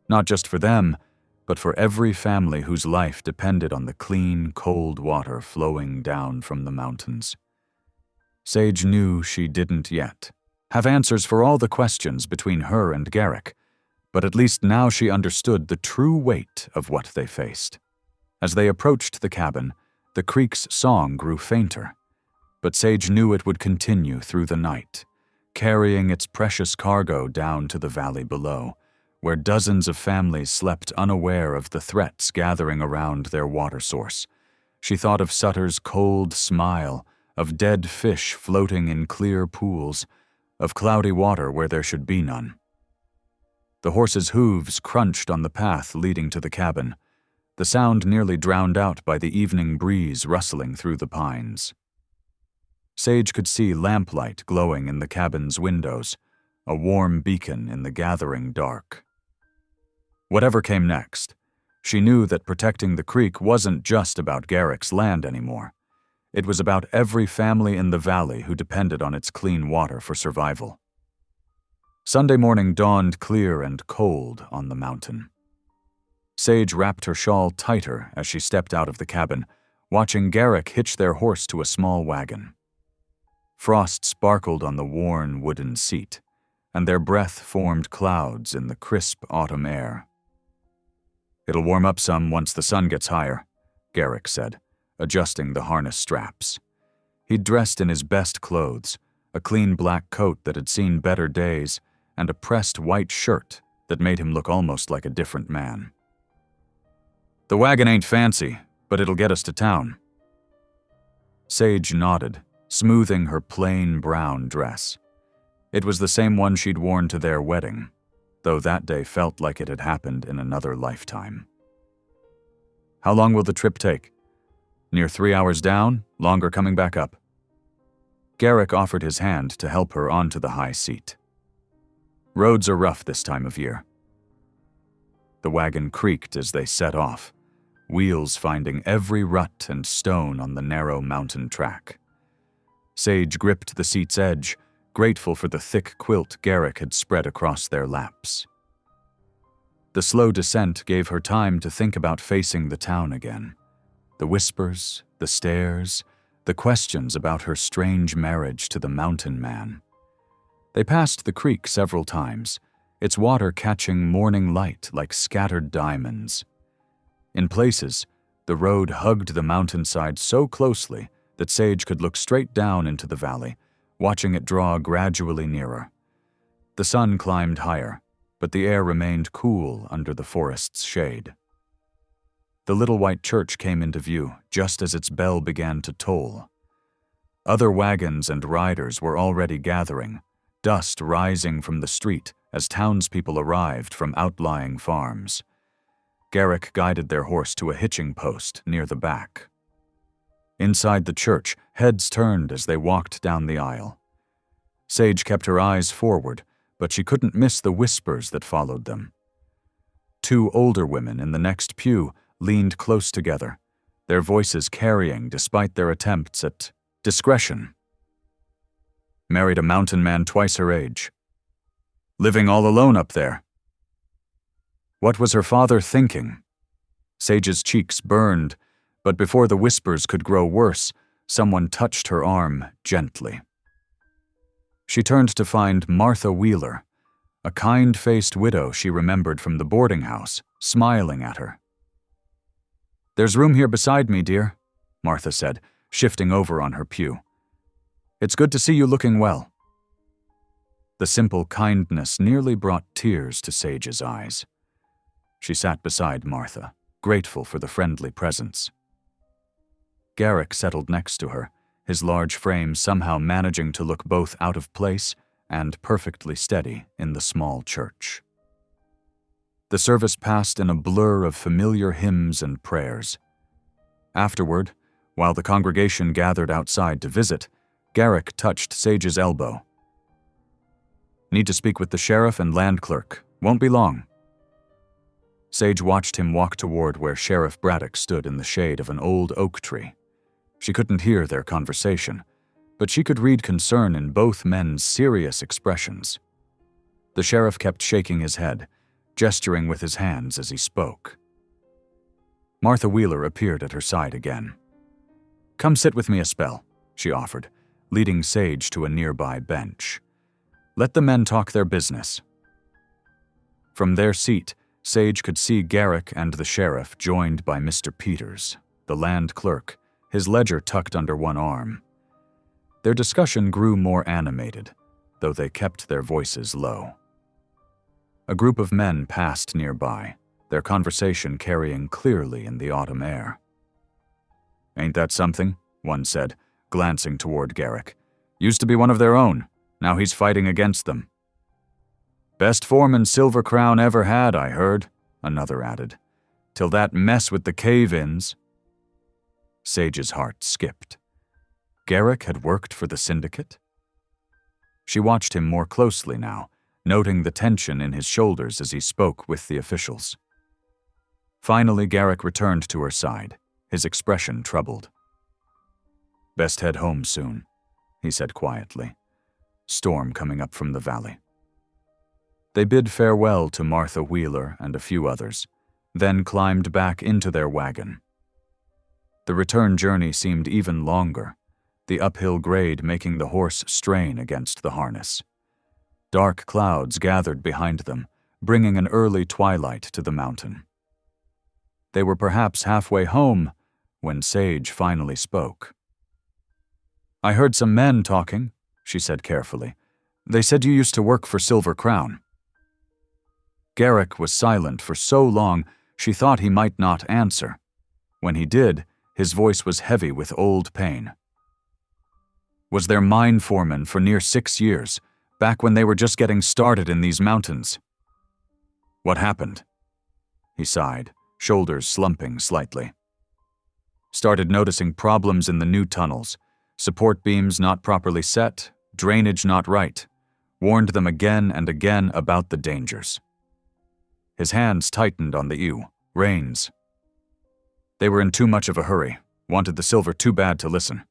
Not just for them, but for every family whose life depended on the clean, cold water flowing down from the mountains. Sage knew she didn't yet have answers for all the questions between her and Garrick, but at least now she understood the true weight of what they faced. As they approached the cabin, the creek's song grew fainter, but Sage knew it would continue through the night, carrying its precious cargo down to the valley below, where dozens of families slept unaware of the threats gathering around their water source. She thought of Sutter's cold smile, of dead fish floating in clear pools, of cloudy water where there should be none. The horse's hooves crunched on the path leading to the cabin, the sound nearly drowned out by the evening breeze rustling through the pines. Sage could see lamplight glowing in the cabin's windows, a warm beacon in the gathering dark. Whatever came next, she knew that protecting the creek wasn't just about Garrick's land anymore. It was about every family in the valley who depended on its clean water for survival. Sunday morning dawned clear and cold on the mountain. Sage wrapped her shawl tighter as she stepped out of the cabin, watching Garrick hitch their horse to a small wagon. Frost sparkled on the worn wooden seat, and their breath formed clouds in the crisp autumn air. "It'll warm up some once the sun gets higher," Garrick said, adjusting the harness straps. He'd dressed in his best clothes, a clean black coat that had seen better days, and a pressed white shirt that made him look almost like a different man. "The wagon ain't fancy, but it'll get us to town." Sage nodded, smoothing her plain brown dress. It was the same one she'd worn to their wedding, though that day felt like it had happened in another lifetime. "How long will the trip take?" "Near 3 hours down, longer coming back up." Garrick offered his hand to help her onto the high seat. "Roads are rough this time of year." The wagon creaked as they set off, wheels finding every rut and stone on the narrow mountain track. Sage gripped the seat's edge, grateful for the thick quilt Garrick had spread across their laps. The slow descent gave her time to think about facing the town again. The whispers, the stares, the questions about her strange marriage to the mountain man. They passed the creek several times, its water catching morning light like scattered diamonds. In places, the road hugged the mountainside so closely that Sage could look straight down into the valley, watching it draw gradually nearer. The sun climbed higher, but the air remained cool under the forest's shade. The little white church came into view just as its bell began to toll. Other wagons and riders were already gathering, dust rising from the street as townspeople arrived from outlying farms. Garrick guided their horse to a hitching post near the back. Inside the church, heads turned as they walked down the aisle. Sage kept her eyes forward, but she couldn't miss the whispers that followed them. Two older women in the next pew leaned close together, their voices carrying despite their attempts at discretion. "Married a mountain man twice her age. Living all alone up there." What was her father thinking? Sage's cheeks burned, but before the whispers could grow worse, someone touched her arm gently. She turned to find Martha Wheeler, a kind-faced widow she remembered from the boarding house, smiling at her. "There's room here beside me, dear," Martha said, shifting over on her pew. "It's good to see you looking well." The simple kindness nearly brought tears to Sage's eyes. She sat beside Martha, grateful for the friendly presence. Garrick settled next to her, his large frame somehow managing to look both out of place and perfectly steady in the small church. The service passed in a blur of familiar hymns and prayers. Afterward, while the congregation gathered outside to visit, Garrick touched Sage's elbow. "Need to speak with the sheriff and land clerk. Won't be long." Sage watched him walk toward where Sheriff Braddock stood in the shade of an old oak tree. She couldn't hear their conversation, but she could read concern in both men's serious expressions. The sheriff kept shaking his head, gesturing with his hands as he spoke. Martha Wheeler appeared at her side again. "Come sit with me a spell," she offered, leading Sage to a nearby bench. "Let the men talk their business." From their seat, Sage could see Garrick and the sheriff joined by Mr. Peters, the land clerk, his ledger tucked under one arm. Their discussion grew more animated, though they kept their voices low. A group of men passed nearby, their conversation carrying clearly in the autumn air. "Ain't that something?" one said, glancing toward Garrick. "Used to be one of their own. Now he's fighting against them." "Best foreman Silver Crown ever had, I heard," another added. "Till that mess with the cave-ins." Sage's heart skipped. Garrick had worked for the syndicate? She watched him more closely now, noting the tension in his shoulders as he spoke with the officials. Finally, Garrick returned to her side, his expression troubled. "Best head home soon," he said quietly. "Storm coming up from the valley." They bid farewell to Martha Wheeler and a few others, then climbed back into their wagon. The return journey seemed even longer, the uphill grade making the horse strain against the harness. Dark clouds gathered behind them, bringing an early twilight to the mountain. They were perhaps halfway home when Sage finally spoke. "I heard some men talking," she said carefully. "They said you used to work for Silver Crown." Garrick was silent for so long she thought he might not answer. When he did, his voice was heavy with old pain. "Was their mine foreman for near 6 years, back when they were just getting started in these mountains." "What happened?" He sighed, shoulders slumping slightly. "Started noticing problems in the new tunnels. Support beams not properly set, drainage not right. Warned them again and again about the dangers." His hands tightened on the ewe, reins. "They were in too much of a hurry, wanted the silver too bad to listen."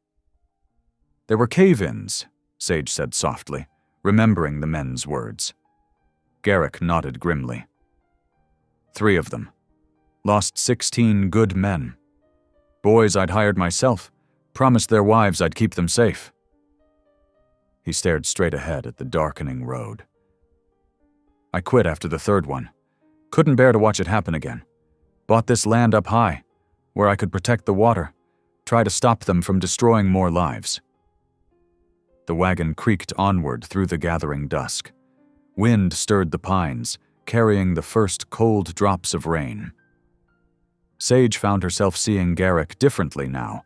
"There were cave-ins," Sage said softly, remembering the men's words. Garrick nodded grimly. 3 of them. Lost 16 good men. Boys I'd hired myself, promised their wives I'd keep them safe." He stared straight ahead at the darkening road. "I quit after the 3rd one. Couldn't bear to watch it happen again. Bought this land up high, where I could protect the water, try to stop them from destroying more lives." The wagon creaked onward through the gathering dusk. Wind stirred the pines, carrying the first cold drops of rain. Sage found herself seeing Garrick differently now,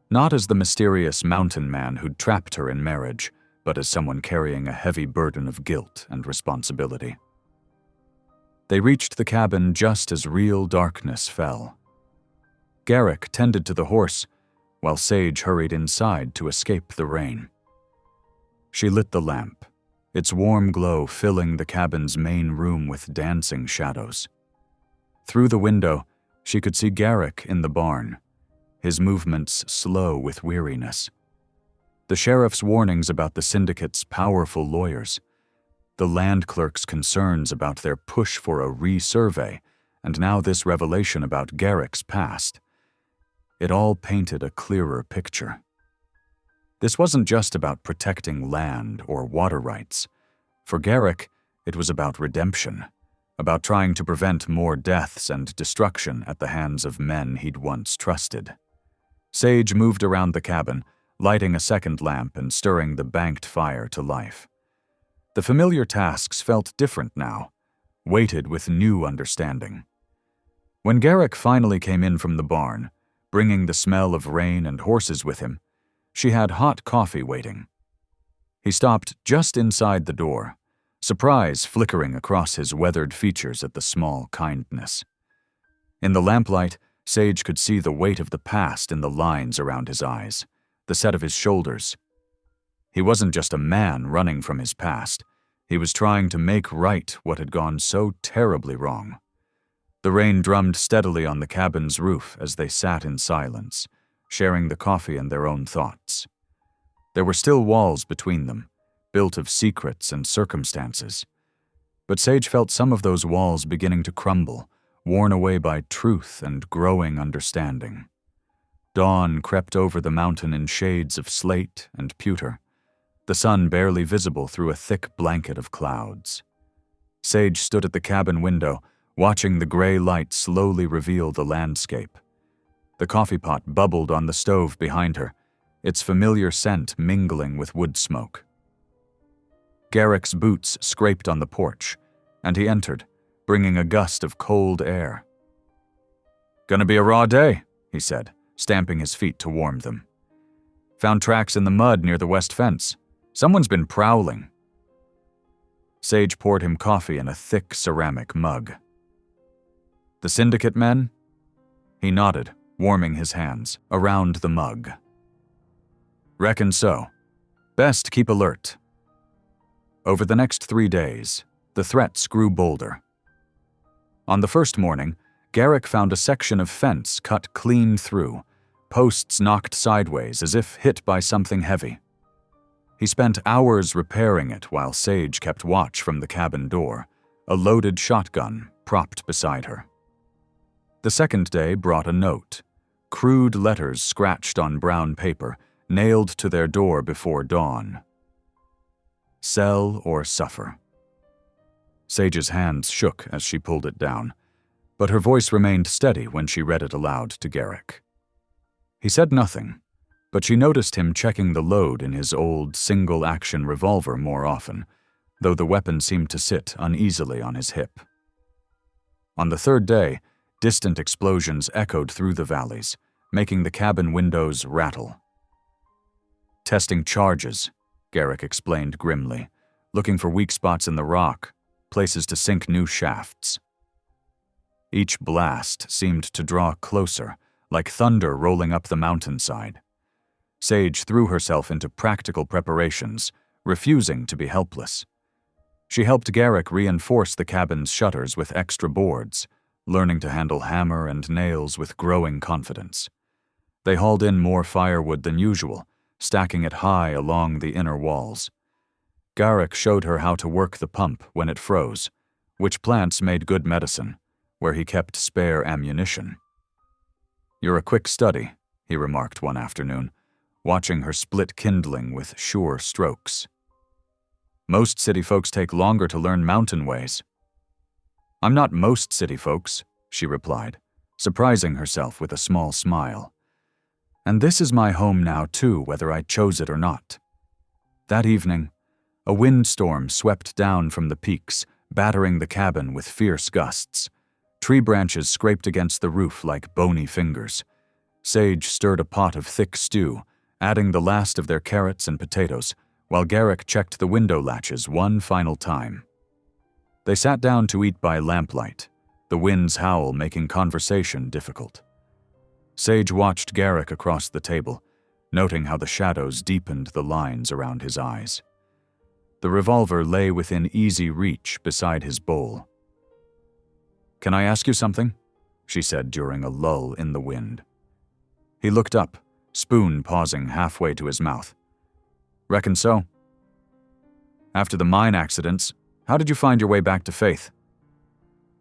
not as the mysterious mountain man who'd trapped her in marriage, but as someone carrying a heavy burden of guilt and responsibility. They reached the cabin just as real darkness fell. Garrick tended to the horse, while Sage hurried inside to escape the rain. She lit the lamp, its warm glow filling the cabin's main room with dancing shadows. Through the window, she could see Garrick in the barn, his movements slow with weariness. The sheriff's warnings about the syndicate's powerful lawyers, the land clerk's concerns about their push for a resurvey, and now this revelation about Garrick's past. It all painted a clearer picture. This wasn't just about protecting land or water rights. For Garrick, it was about redemption, about trying to prevent more deaths and destruction at the hands of men he'd once trusted. Sage moved around the cabin, lighting a second lamp and stirring the banked fire to life. The familiar tasks felt different now, weighted with new understanding. When Garrick finally came in from the barn, bringing the smell of rain and horses with him, she had hot coffee waiting. He stopped just inside the door, surprise flickering across his weathered features at the small kindness. In the lamplight, Sage could see the weight of the past in the lines around his eyes, the set of his shoulders. He wasn't just a man running from his past. He was trying to make right what had gone so terribly wrong. The rain drummed steadily on the cabin's roof as they sat in silence, sharing the coffee and their own thoughts. There were still walls between them, built of secrets and circumstances. But Sage felt some of those walls beginning to crumble, worn away by truth and growing understanding. Dawn crept over the mountain in shades of slate and pewter, the sun barely visible through a thick blanket of clouds. Sage stood at the cabin window, watching the gray light slowly reveal the landscape. The coffee pot bubbled on the stove behind her, its familiar scent mingling with wood smoke. Garrick's boots scraped on the porch, and he entered, bringing a gust of cold air. "Gonna be a raw day," he said, stamping his feet to warm them. "Found tracks in the mud near the west fence. Someone's been prowling." Sage poured him coffee in a thick ceramic mug. "The syndicate men?" He nodded, warming his hands around the mug. "Reckon so. Best keep alert." Over the next 3 days, the threats grew bolder. On the first morning, Garrick found a section of fence cut clean through, posts knocked sideways as if hit by something heavy. He spent hours repairing it while Sage kept watch from the cabin door, a loaded shotgun propped beside her. The second day brought a note, crude letters scratched on brown paper, nailed to their door before dawn. Sell or suffer. Sage's hands shook as she pulled it down, but her voice remained steady when she read it aloud to Garrick. He said nothing, but she noticed him checking the load in his old single-action revolver more often, though the weapon seemed to sit uneasily on his hip. On the third day, distant explosions echoed through the valleys, making the cabin windows rattle. "Testing charges," Garrick explained grimly, looking for weak spots in the rock, places to sink new shafts. Each blast seemed to draw closer, like thunder rolling up the mountainside. Sage threw herself into practical preparations, refusing to be helpless. She helped Garrick reinforce the cabin's shutters with extra boards, learning to handle hammer and nails with growing confidence. They hauled in more firewood than usual, stacking it high along the inner walls. Garrick showed her how to work the pump when it froze, which plants made good medicine, where he kept spare ammunition. "You're a quick study," he remarked one afternoon, watching her split kindling with sure strokes. "Most city folks take longer to learn mountain ways." "I'm not most city folks," she replied, surprising herself with a small smile. "And this is my home now, too, whether I chose it or not." That evening, a windstorm swept down from the peaks, battering the cabin with fierce gusts. Tree branches scraped against the roof like bony fingers. Sage stirred a pot of thick stew, adding the last of their carrots and potatoes, while Garrick checked the window latches one final time. They sat down to eat by lamplight, the wind's howl making conversation difficult. Sage watched Garrick across the table, noting how the shadows deepened the lines around his eyes. The revolver lay within easy reach beside his bowl. "Can I ask you something?" she said during a lull in the wind. He looked up, spoon pausing halfway to his mouth. "Reckon so." "After the mine accidents, how did you find your way back to faith?"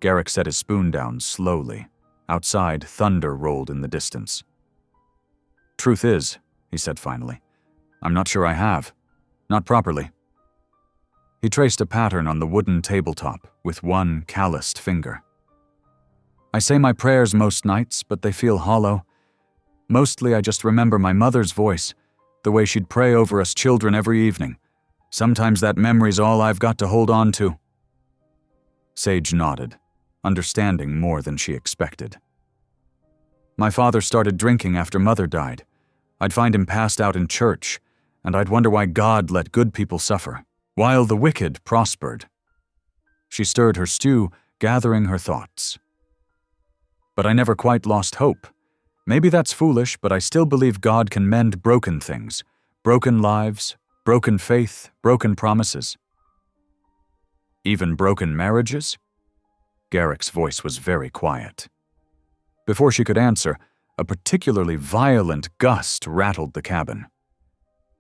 Garrick set his spoon down slowly. Outside, thunder rolled in the distance. "Truth is," he said finally, "I'm not sure I have. Not properly." He traced a pattern on the wooden tabletop with one calloused finger. "I say my prayers most nights, but they feel hollow. Mostly I just remember my mother's voice, the way she'd pray over us children every evening. Sometimes that memory's all I've got to hold on to." Sage nodded, understanding more than she expected. "My father started drinking after Mother died. I'd find him passed out in church, and I'd wonder why God let good people suffer, while the wicked prospered." She stirred her stew, gathering her thoughts. "But I never quite lost hope. Maybe that's foolish, but I still believe God can mend broken things, broken lives, broken faith, broken promises." "Even broken marriages?" Garrick's voice was very quiet. Before she could answer, a particularly violent gust rattled the cabin.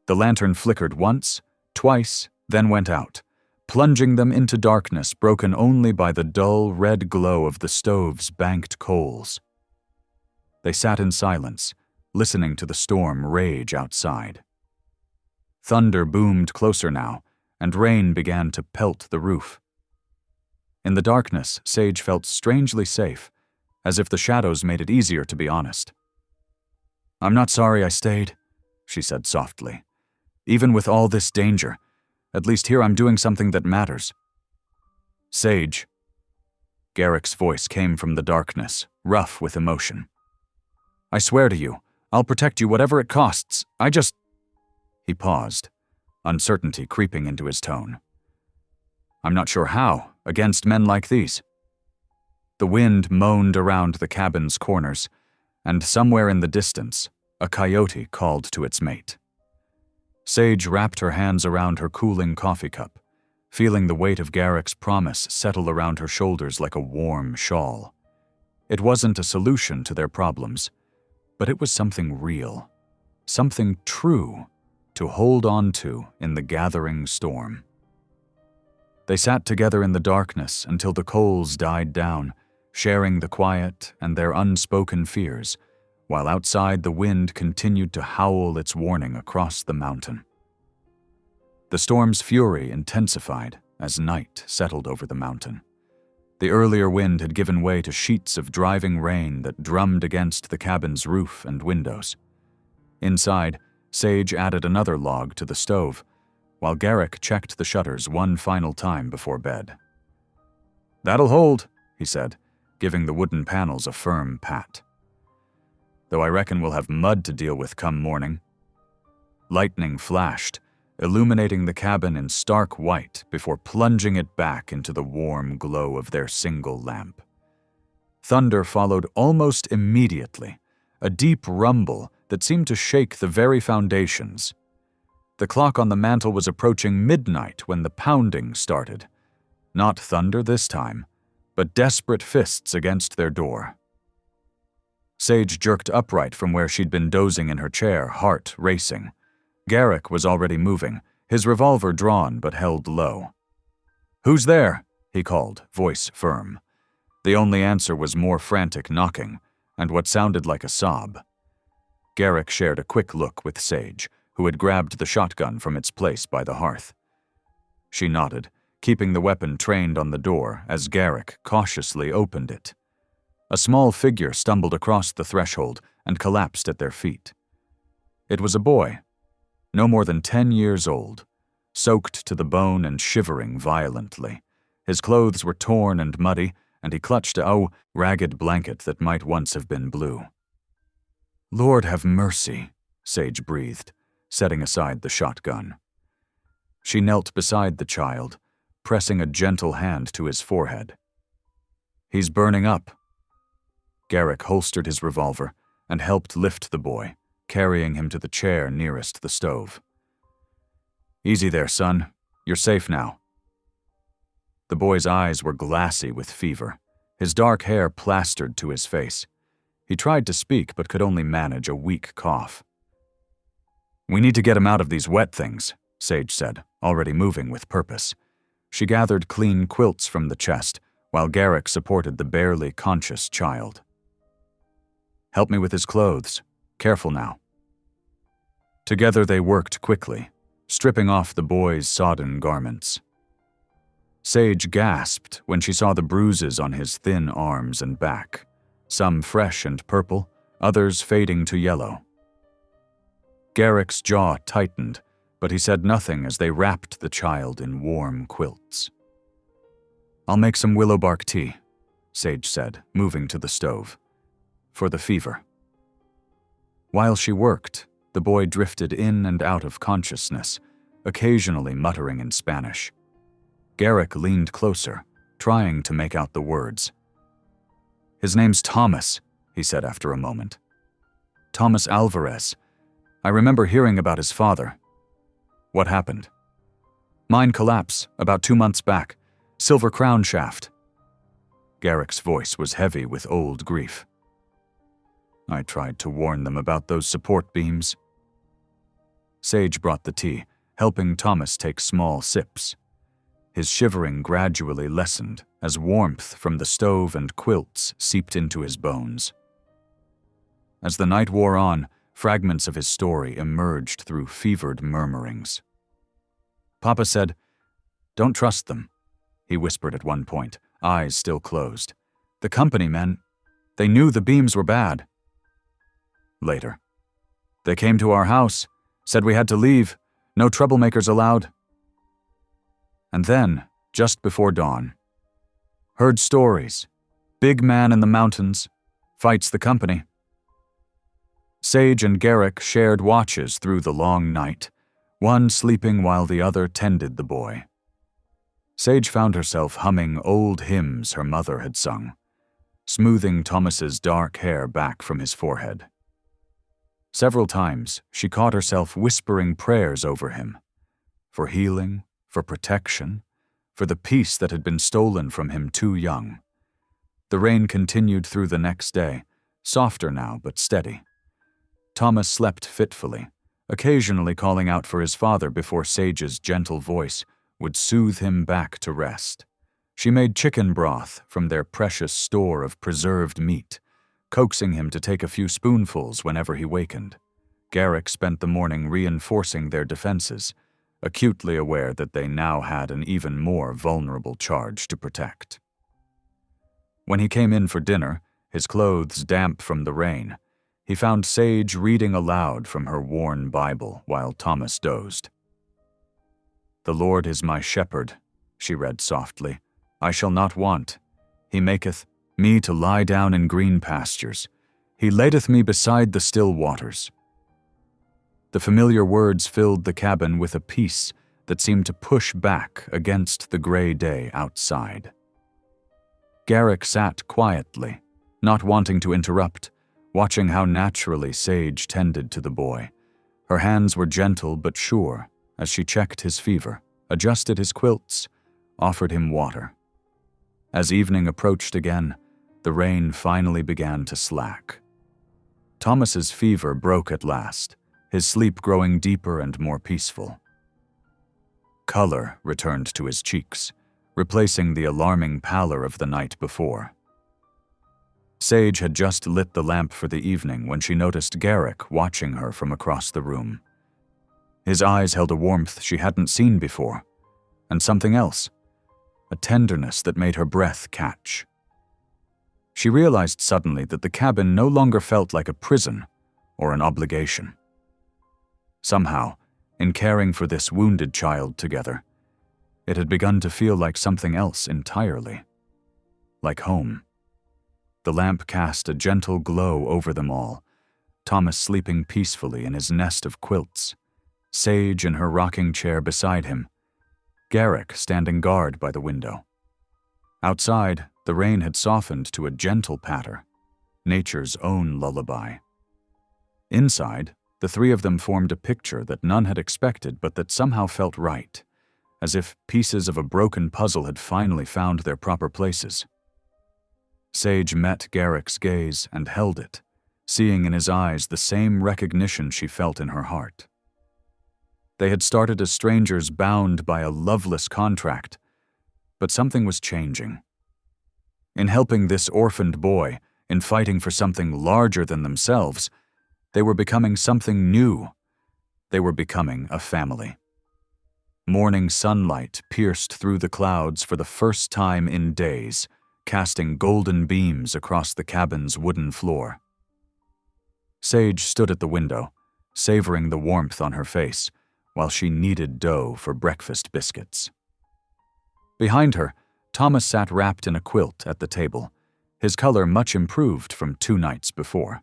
The lantern flickered once, twice, then went out, plunging them into darkness broken only by the dull red glow of the stove's banked coals. They sat in silence, listening to the storm rage outside. Thunder boomed closer now, and rain began to pelt the roof. In the darkness, Sage felt strangely safe, as if the shadows made it easier to be honest. "I'm not sorry I stayed," she said softly. "Even with all this danger, at least here I'm doing something that matters." "Sage." Garrick's voice came from the darkness, rough with emotion. "I swear to you, I'll protect you whatever it costs. He paused, uncertainty creeping into his tone. "I'm not sure how, against men like these." The wind moaned around the cabin's corners, and somewhere in the distance, a coyote called to its mate. Sage wrapped her hands around her cooling coffee cup, feeling the weight of Garrick's promise settle around her shoulders like a warm shawl. It wasn't a solution to their problems, but it was something real, something true to hold on to in the gathering storm. They sat together in the darkness until the coals died down, sharing the quiet and their unspoken fears, while outside the wind continued to howl its warning across the mountain. The storm's fury intensified as night settled over the mountain. The earlier wind had given way to sheets of driving rain that drummed against the cabin's roof and windows. Inside, Sage added another log to the stove, while Garrick checked the shutters one final time before bed. "That'll hold," he said, giving the wooden panels a firm pat. "Though I reckon we'll have mud to deal with come morning." Lightning flashed, illuminating the cabin in stark white before plunging it back into the warm glow of their single lamp. Thunder followed almost immediately, a deep rumble that seemed to shake the very foundations. The clock on the mantel was approaching midnight when the pounding started. Not thunder this time, but desperate fists against their door. Sage jerked upright from where she'd been dozing in her chair, heart racing. Garrick was already moving, his revolver drawn but held low. "Who's there?" he called, voice firm. The only answer was more frantic knocking, and what sounded like a sob. Garrick shared a quick look with Sage, who had grabbed the shotgun from its place by the hearth. She nodded, keeping the weapon trained on the door as Garrick cautiously opened it. A small figure stumbled across the threshold and collapsed at their feet. It was a boy, no more than 10 years old, soaked to the bone and shivering violently. His clothes were torn and muddy, and he clutched a ragged blanket that might once have been blue. "Lord have mercy," Sage breathed, setting aside the shotgun. She knelt beside the child, pressing a gentle hand to his forehead. "He's burning up." Garrick holstered his revolver and helped lift the boy, carrying him to the chair nearest the stove. "Easy there, son. You're safe now." The boy's eyes were glassy with fever, his dark hair plastered to his face. He tried to speak but could only manage a weak cough. "We need to get him out of these wet things," Sage said, already moving with purpose. She gathered clean quilts from the chest, while Garrick supported the barely conscious child. "Help me with his clothes. Careful now." Together they worked quickly, stripping off the boy's sodden garments. Sage gasped when she saw the bruises on his thin arms and back, some fresh and purple, others fading to yellow. Garrick's jaw tightened, but he said nothing as they wrapped the child in warm quilts. "I'll make some willow bark tea," Sage said, moving to the stove. "For the fever." While she worked, the boy drifted in and out of consciousness, occasionally muttering in Spanish. Garrick leaned closer, trying to make out the words. "His name's Thomas," he said after a moment. "Thomas Alvarez. I remember hearing about his father." "What happened?" "Mine collapse, about 2 months back. Silver crown shaft." Garrick's voice was heavy with old grief. "I tried to warn them about those support beams." Sage brought the tea, helping Thomas take small sips. His shivering gradually lessened as warmth from the stove and quilts seeped into his bones. As the night wore on, fragments of his story emerged through fevered murmurings. Papa said, "Don't trust them," he whispered at one point, eyes still closed. "The company men, they knew the beams were bad." Later, "They came to our house, said we had to leave, no troublemakers allowed." And then, just before dawn, "Heard stories. Big man in the mountains. Fights the company." Sage and Garrick shared watches through the long night, one sleeping while the other tended the boy. Sage found herself humming old hymns her mother had sung, smoothing Thomas's dark hair back from his forehead. Several times, she caught herself whispering prayers over him, for healing, for protection, for the peace that had been stolen from him too young. The rain continued through the next day, softer now but steady. Thomas slept fitfully, occasionally calling out for his father before Sage's gentle voice would soothe him back to rest. She made chicken broth from their precious store of preserved meat, coaxing him to take a few spoonfuls whenever he wakened. Garrick spent the morning reinforcing their defenses, acutely aware that they now had an even more vulnerable charge to protect. When he came in for dinner, his clothes damp from the rain, he found Sage reading aloud from her worn Bible while Thomas dozed. "The Lord is my shepherd," she read softly. "I shall not want. He maketh me to lie down in green pastures. He ladeth me beside the still waters." The familiar words filled the cabin with a peace that seemed to push back against the gray day outside. Garrick sat quietly, not wanting to interrupt, watching how naturally Sage tended to the boy. Her hands were gentle but sure as she checked his fever, adjusted his quilts, offered him water. As evening approached again, the rain finally began to slack. Thomas's fever broke at last, his sleep growing deeper and more peaceful. Color returned to his cheeks, replacing the alarming pallor of the night before. Sage had just lit the lamp for the evening when she noticed Garrick watching her from across the room. His eyes held a warmth she hadn't seen before, and something else, a tenderness that made her breath catch. She realized suddenly that the cabin no longer felt like a prison or an obligation. Somehow, in caring for this wounded child together, it had begun to feel like something else entirely. Like home. The lamp cast a gentle glow over them all, Thomas sleeping peacefully in his nest of quilts, Sage in her rocking chair beside him, Garrick standing guard by the window. Outside, the rain had softened to a gentle patter, nature's own lullaby. Inside, the three of them formed a picture that none had expected but that somehow felt right, as if pieces of a broken puzzle had finally found their proper places. Sage met Garrick's gaze and held it, seeing in his eyes the same recognition she felt in her heart. They had started as strangers bound by a loveless contract, but something was changing. In helping this orphaned boy, in fighting for something larger than themselves, they were becoming something new. They were becoming a family. Morning sunlight pierced through the clouds for the first time in days, casting golden beams across the cabin's wooden floor. Sage stood at the window, savoring the warmth on her face, while she kneaded dough for breakfast biscuits. Behind her, Thomas sat wrapped in a quilt at the table, his color much improved from 2 nights before.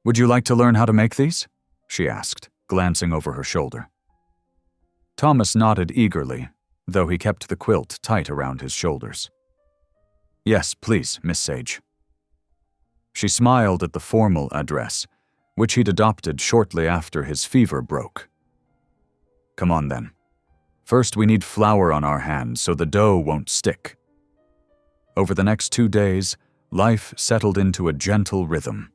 "Would you like to learn how to make these?" she asked, glancing over her shoulder. Thomas nodded eagerly, though he kept the quilt tight around his shoulders. "Yes, please, Miss Sage." She smiled at the formal address, which he'd adopted shortly after his fever broke. "Come on then. First we need flour on our hands so the dough won't stick." Over the next 2 days, life settled into a gentle rhythm.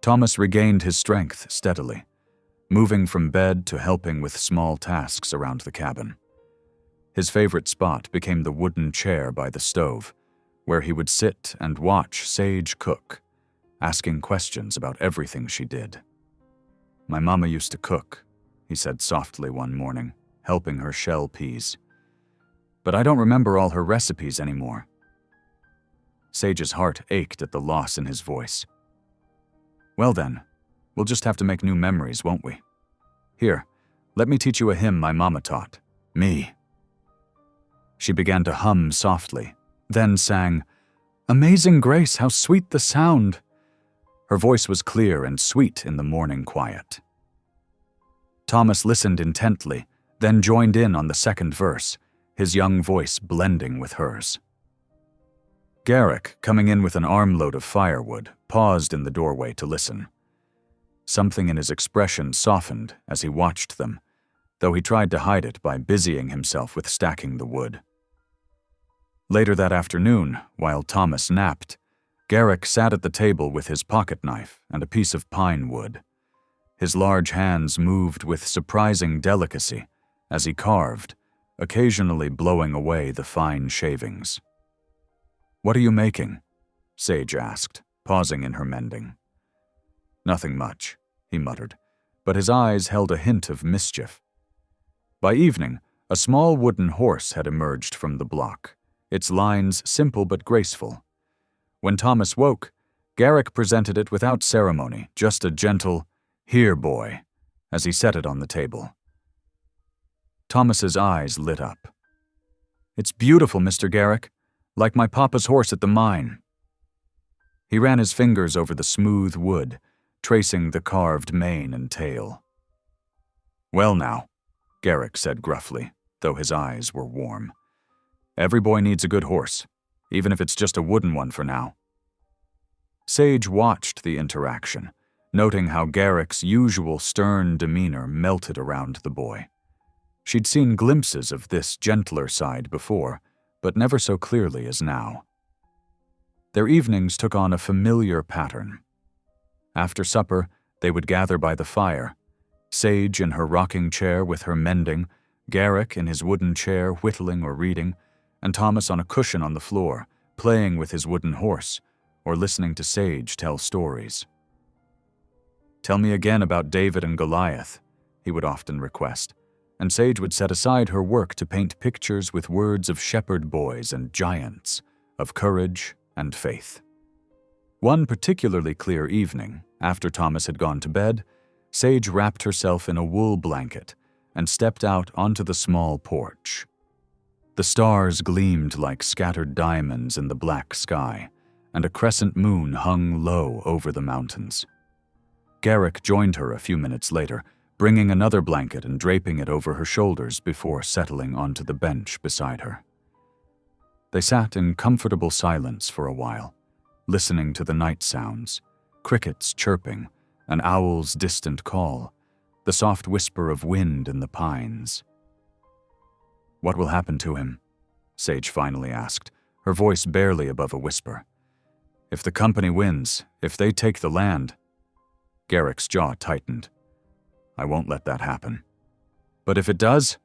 Thomas regained his strength steadily, moving from bed to helping with small tasks around the cabin. His favorite spot became the wooden chair by the stove, where he would sit and watch Sage cook, asking questions about everything she did. "My mama used to cook," he said softly one morning, helping her shell peas. "But I don't remember all her recipes anymore." Sage's heart ached at the loss in his voice. "Well then, we'll just have to make new memories, won't we? Here, let me teach you a hymn my mama taught me." She began to hum softly, then sang, "Amazing grace, how sweet the sound." Her voice was clear and sweet in the morning quiet. Thomas listened intently, then joined in on the second verse, his young voice blending with hers. Garrick, coming in with an armload of firewood, paused in the doorway to listen. Something in his expression softened as he watched them, though he tried to hide it by busying himself with stacking the wood. Later that afternoon, while Thomas napped, Garrick sat at the table with his pocket knife and a piece of pine wood. His large hands moved with surprising delicacy as he carved, occasionally blowing away the fine shavings. "What are you making?" Sage asked, pausing in her mending. Nothing much, he muttered, but his eyes held a hint of mischief. By evening, a small wooden horse had emerged from the block, its lines simple but graceful. When Thomas woke, Garrick presented it without ceremony, just a gentle, "Here, boy," as he set it on the table. Thomas's eyes lit up. "It's beautiful, Mr. Garrick, like my papa's horse at the mine." He ran his fingers over the smooth wood, tracing the carved mane and tail. "Well now," Garrick said gruffly, though his eyes were warm. "Every boy needs a good horse, even if it's just a wooden one for now." Sage watched the interaction, noting how Garrick's usual stern demeanor melted around the boy. She'd seen glimpses of this gentler side before, but never so clearly as now. Their evenings took on a familiar pattern. After supper, they would gather by the fire, Sage in her rocking chair with her mending, Garrick in his wooden chair whittling or reading, and Thomas on a cushion on the floor, playing with his wooden horse, or listening to Sage tell stories. "Tell me again about David and Goliath," he would often request, and Sage would set aside her work to paint pictures with words of shepherd boys and giants, of courage and faith. One particularly clear evening, after Thomas had gone to bed, Sage wrapped herself in a wool blanket and stepped out onto the small porch. The stars gleamed like scattered diamonds in the black sky, and a crescent moon hung low over the mountains. Garrick joined her a few minutes later, bringing another blanket and draping it over her shoulders before settling onto the bench beside her. They sat in comfortable silence for a while, listening to the night sounds, crickets chirping, an owl's distant call, the soft whisper of wind in the pines. "What will happen to him?" Sage finally asked, her voice barely above a whisper. "If the company wins, if they take the land..." Garrick's jaw tightened. "I won't let that happen." "But if it does?"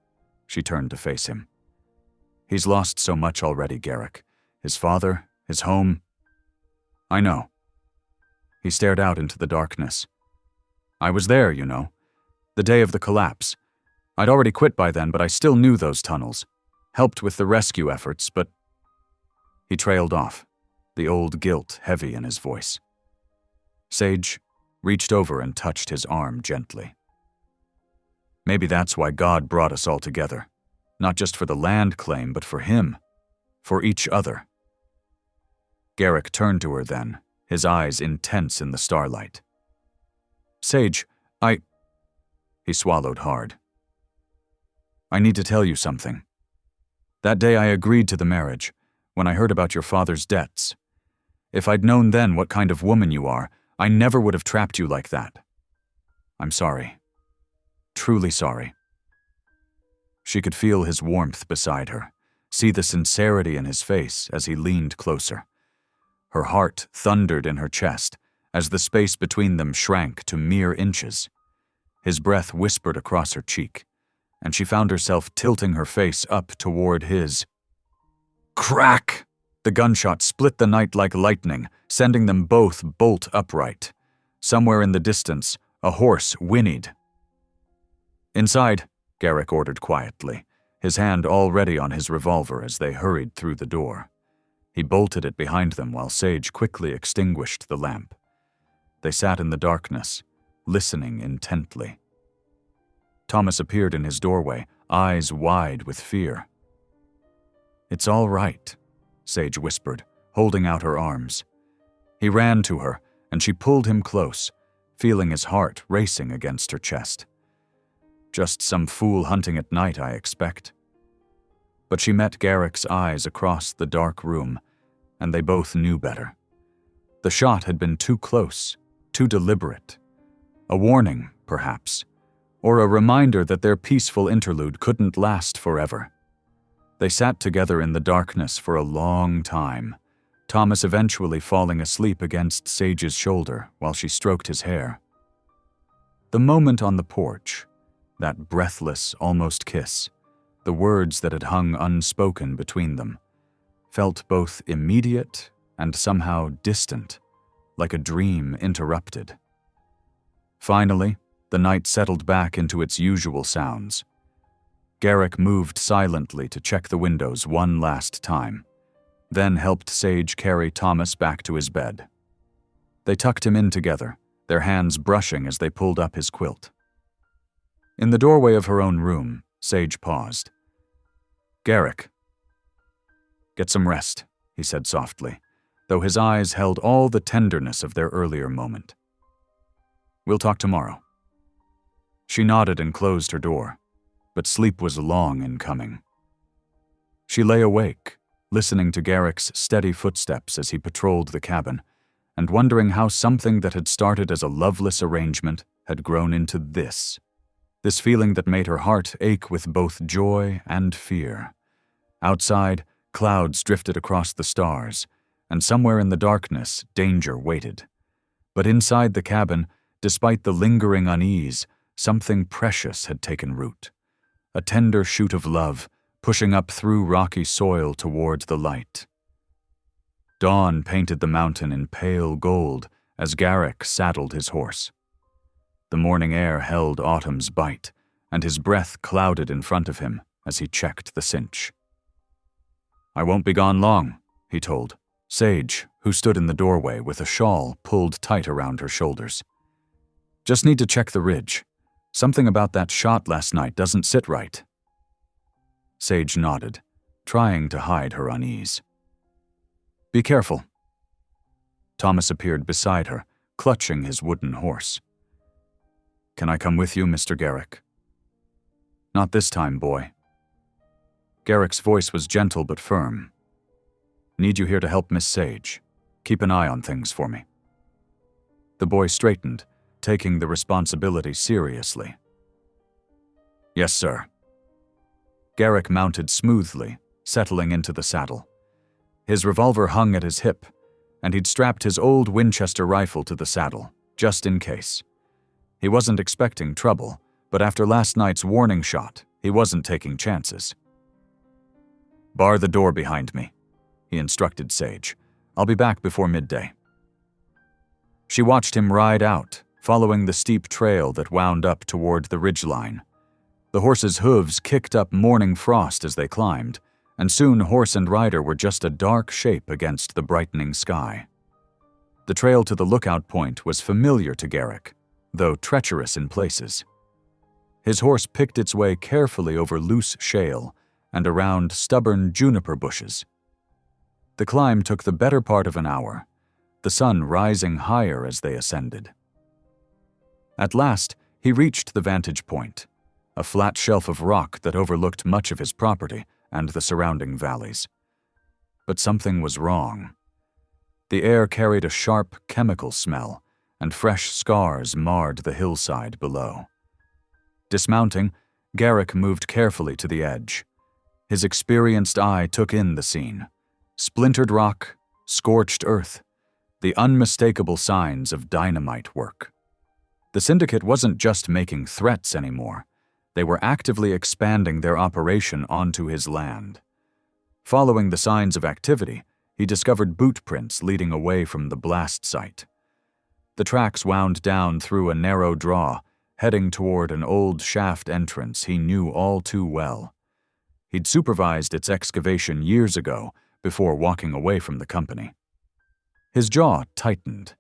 She turned to face him. "He's lost so much already, Garrick. His father, his home." "I know." He stared out into the darkness. "I was there, you know. The day of the collapse. I'd already quit by then, but I still knew those tunnels. Helped with the rescue efforts, but..." He trailed off, the old guilt heavy in his voice. Sage reached over and touched his arm gently. "Maybe that's why God brought us all together. Not just for the land claim, but for him. For each other." Garrick turned to her then, his eyes intense in the starlight. "Sage, He swallowed hard. "I need to tell you something. That day I agreed to the marriage, when I heard about your father's debts. If I'd known then what kind of woman you are, I never would have trapped you like that. I'm sorry. Truly sorry." She could feel his warmth beside her, see the sincerity in his face as he leaned closer. Her heart thundered in her chest as the space between them shrank to mere inches. His breath whispered across her cheek, and she found herself tilting her face up toward his. Crack! The gunshot split the night like lightning, sending them both bolt upright. Somewhere in the distance, a horse whinnied. "Inside," Garrick ordered quietly, his hand already on his revolver as they hurried through the door. He bolted it behind them while Sage quickly extinguished the lamp. They sat in the darkness, listening intently. Thomas appeared in his doorway, eyes wide with fear. "It's all right," Sage whispered, holding out her arms. He ran to her, and she pulled him close, feeling his heart racing against her chest. "Just some fool hunting at night, I expect." But she met Garrick's eyes across the dark room, and they both knew better. The shot had been too close, too deliberate. A warning, perhaps, or a reminder that their peaceful interlude couldn't last forever. They sat together in the darkness for a long time, Thomas eventually falling asleep against Sage's shoulder while she stroked his hair. The moment on the porch, that breathless, almost kiss, the words that had hung unspoken between them, felt both immediate and somehow distant, like a dream interrupted. Finally, the night settled back into its usual sounds. Garrick moved silently to check the windows one last time, then helped Sage carry Thomas back to his bed. They tucked him in together, their hands brushing as they pulled up his quilt. In the doorway of her own room, Sage paused. "Garrick." "Get some rest," he said softly, though his eyes held all the tenderness of their earlier moment. "We'll talk tomorrow." She nodded and closed her door, but sleep was long in coming. She lay awake, listening to Garrick's steady footsteps as he patrolled the cabin, and wondering how something that had started as a loveless arrangement had grown into this feeling that made her heart ache with both joy and fear. Outside, clouds drifted across the stars, and somewhere in the darkness, danger waited. But inside the cabin, despite the lingering unease, something precious had taken root. A tender shoot of love, pushing up through rocky soil toward the light. Dawn painted the mountain in pale gold as Garrick saddled his horse. The morning air held autumn's bite, and his breath clouded in front of him as he checked the cinch. "I won't be gone long," he told Sage, who stood in the doorway with a shawl pulled tight around her shoulders. "Just need to check the ridge. Something about that shot last night doesn't sit right." Sage nodded, trying to hide her unease. "Be careful." Thomas appeared beside her, clutching his wooden horse. "Can I come with you, Mr. Garrick?" "Not this time, boy." Garrick's voice was gentle but firm. "Need you here to help Miss Sage. Keep an eye on things for me." The boy straightened, taking the responsibility seriously. "Yes, sir." Garrick mounted smoothly, settling into the saddle. His revolver hung at his hip, and he'd strapped his old Winchester rifle to the saddle, just in case. He wasn't expecting trouble, but after last night's warning shot, he wasn't taking chances. "Bar the door behind me," he instructed Sage. "I'll be back before midday." She watched him ride out, following the steep trail that wound up toward the ridgeline. The horse's hooves kicked up morning frost as they climbed, and soon horse and rider were just a dark shape against the brightening sky. The trail to the lookout point was familiar to Garrick, though treacherous in places. His horse picked its way carefully over loose shale and around stubborn juniper bushes. The climb took the better part of an hour, the sun rising higher as they ascended. At last, he reached the vantage point, a flat shelf of rock that overlooked much of his property and the surrounding valleys. But something was wrong. The air carried a sharp chemical smell, and fresh scars marred the hillside below. Dismounting, Garrick moved carefully to the edge. His experienced eye took in the scene. Splintered rock, scorched earth, the unmistakable signs of dynamite work. The syndicate wasn't just making threats anymore. They were actively expanding their operation onto his land. Following the signs of activity, he discovered boot prints leading away from the blast site. The tracks wound down through a narrow draw, heading toward an old shaft entrance he knew all too well. He'd supervised its excavation years ago before walking away from the company. His jaw tightened.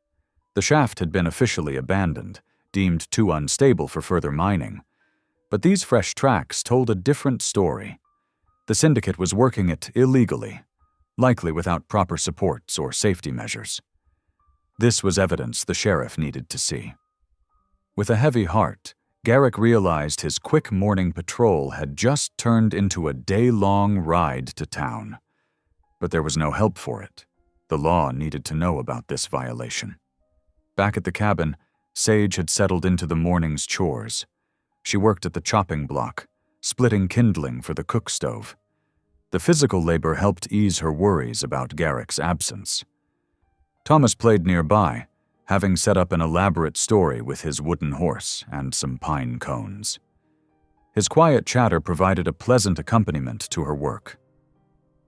The shaft had been officially abandoned, deemed too unstable for further mining. But these fresh tracks told a different story. The syndicate was working it illegally, likely without proper supports or safety measures. This was evidence the sheriff needed to see. With a heavy heart, Garrick realized his quick morning patrol had just turned into a day-long ride to town. But there was no help for it. The law needed to know about this violation. Back at the cabin, Sage had settled into the morning's chores. She worked at the chopping block, splitting kindling for the cook stove. The physical labor helped ease her worries about Garrick's absence. Thomas played nearby, having set up an elaborate story with his wooden horse and some pine cones. His quiet chatter provided a pleasant accompaniment to her work.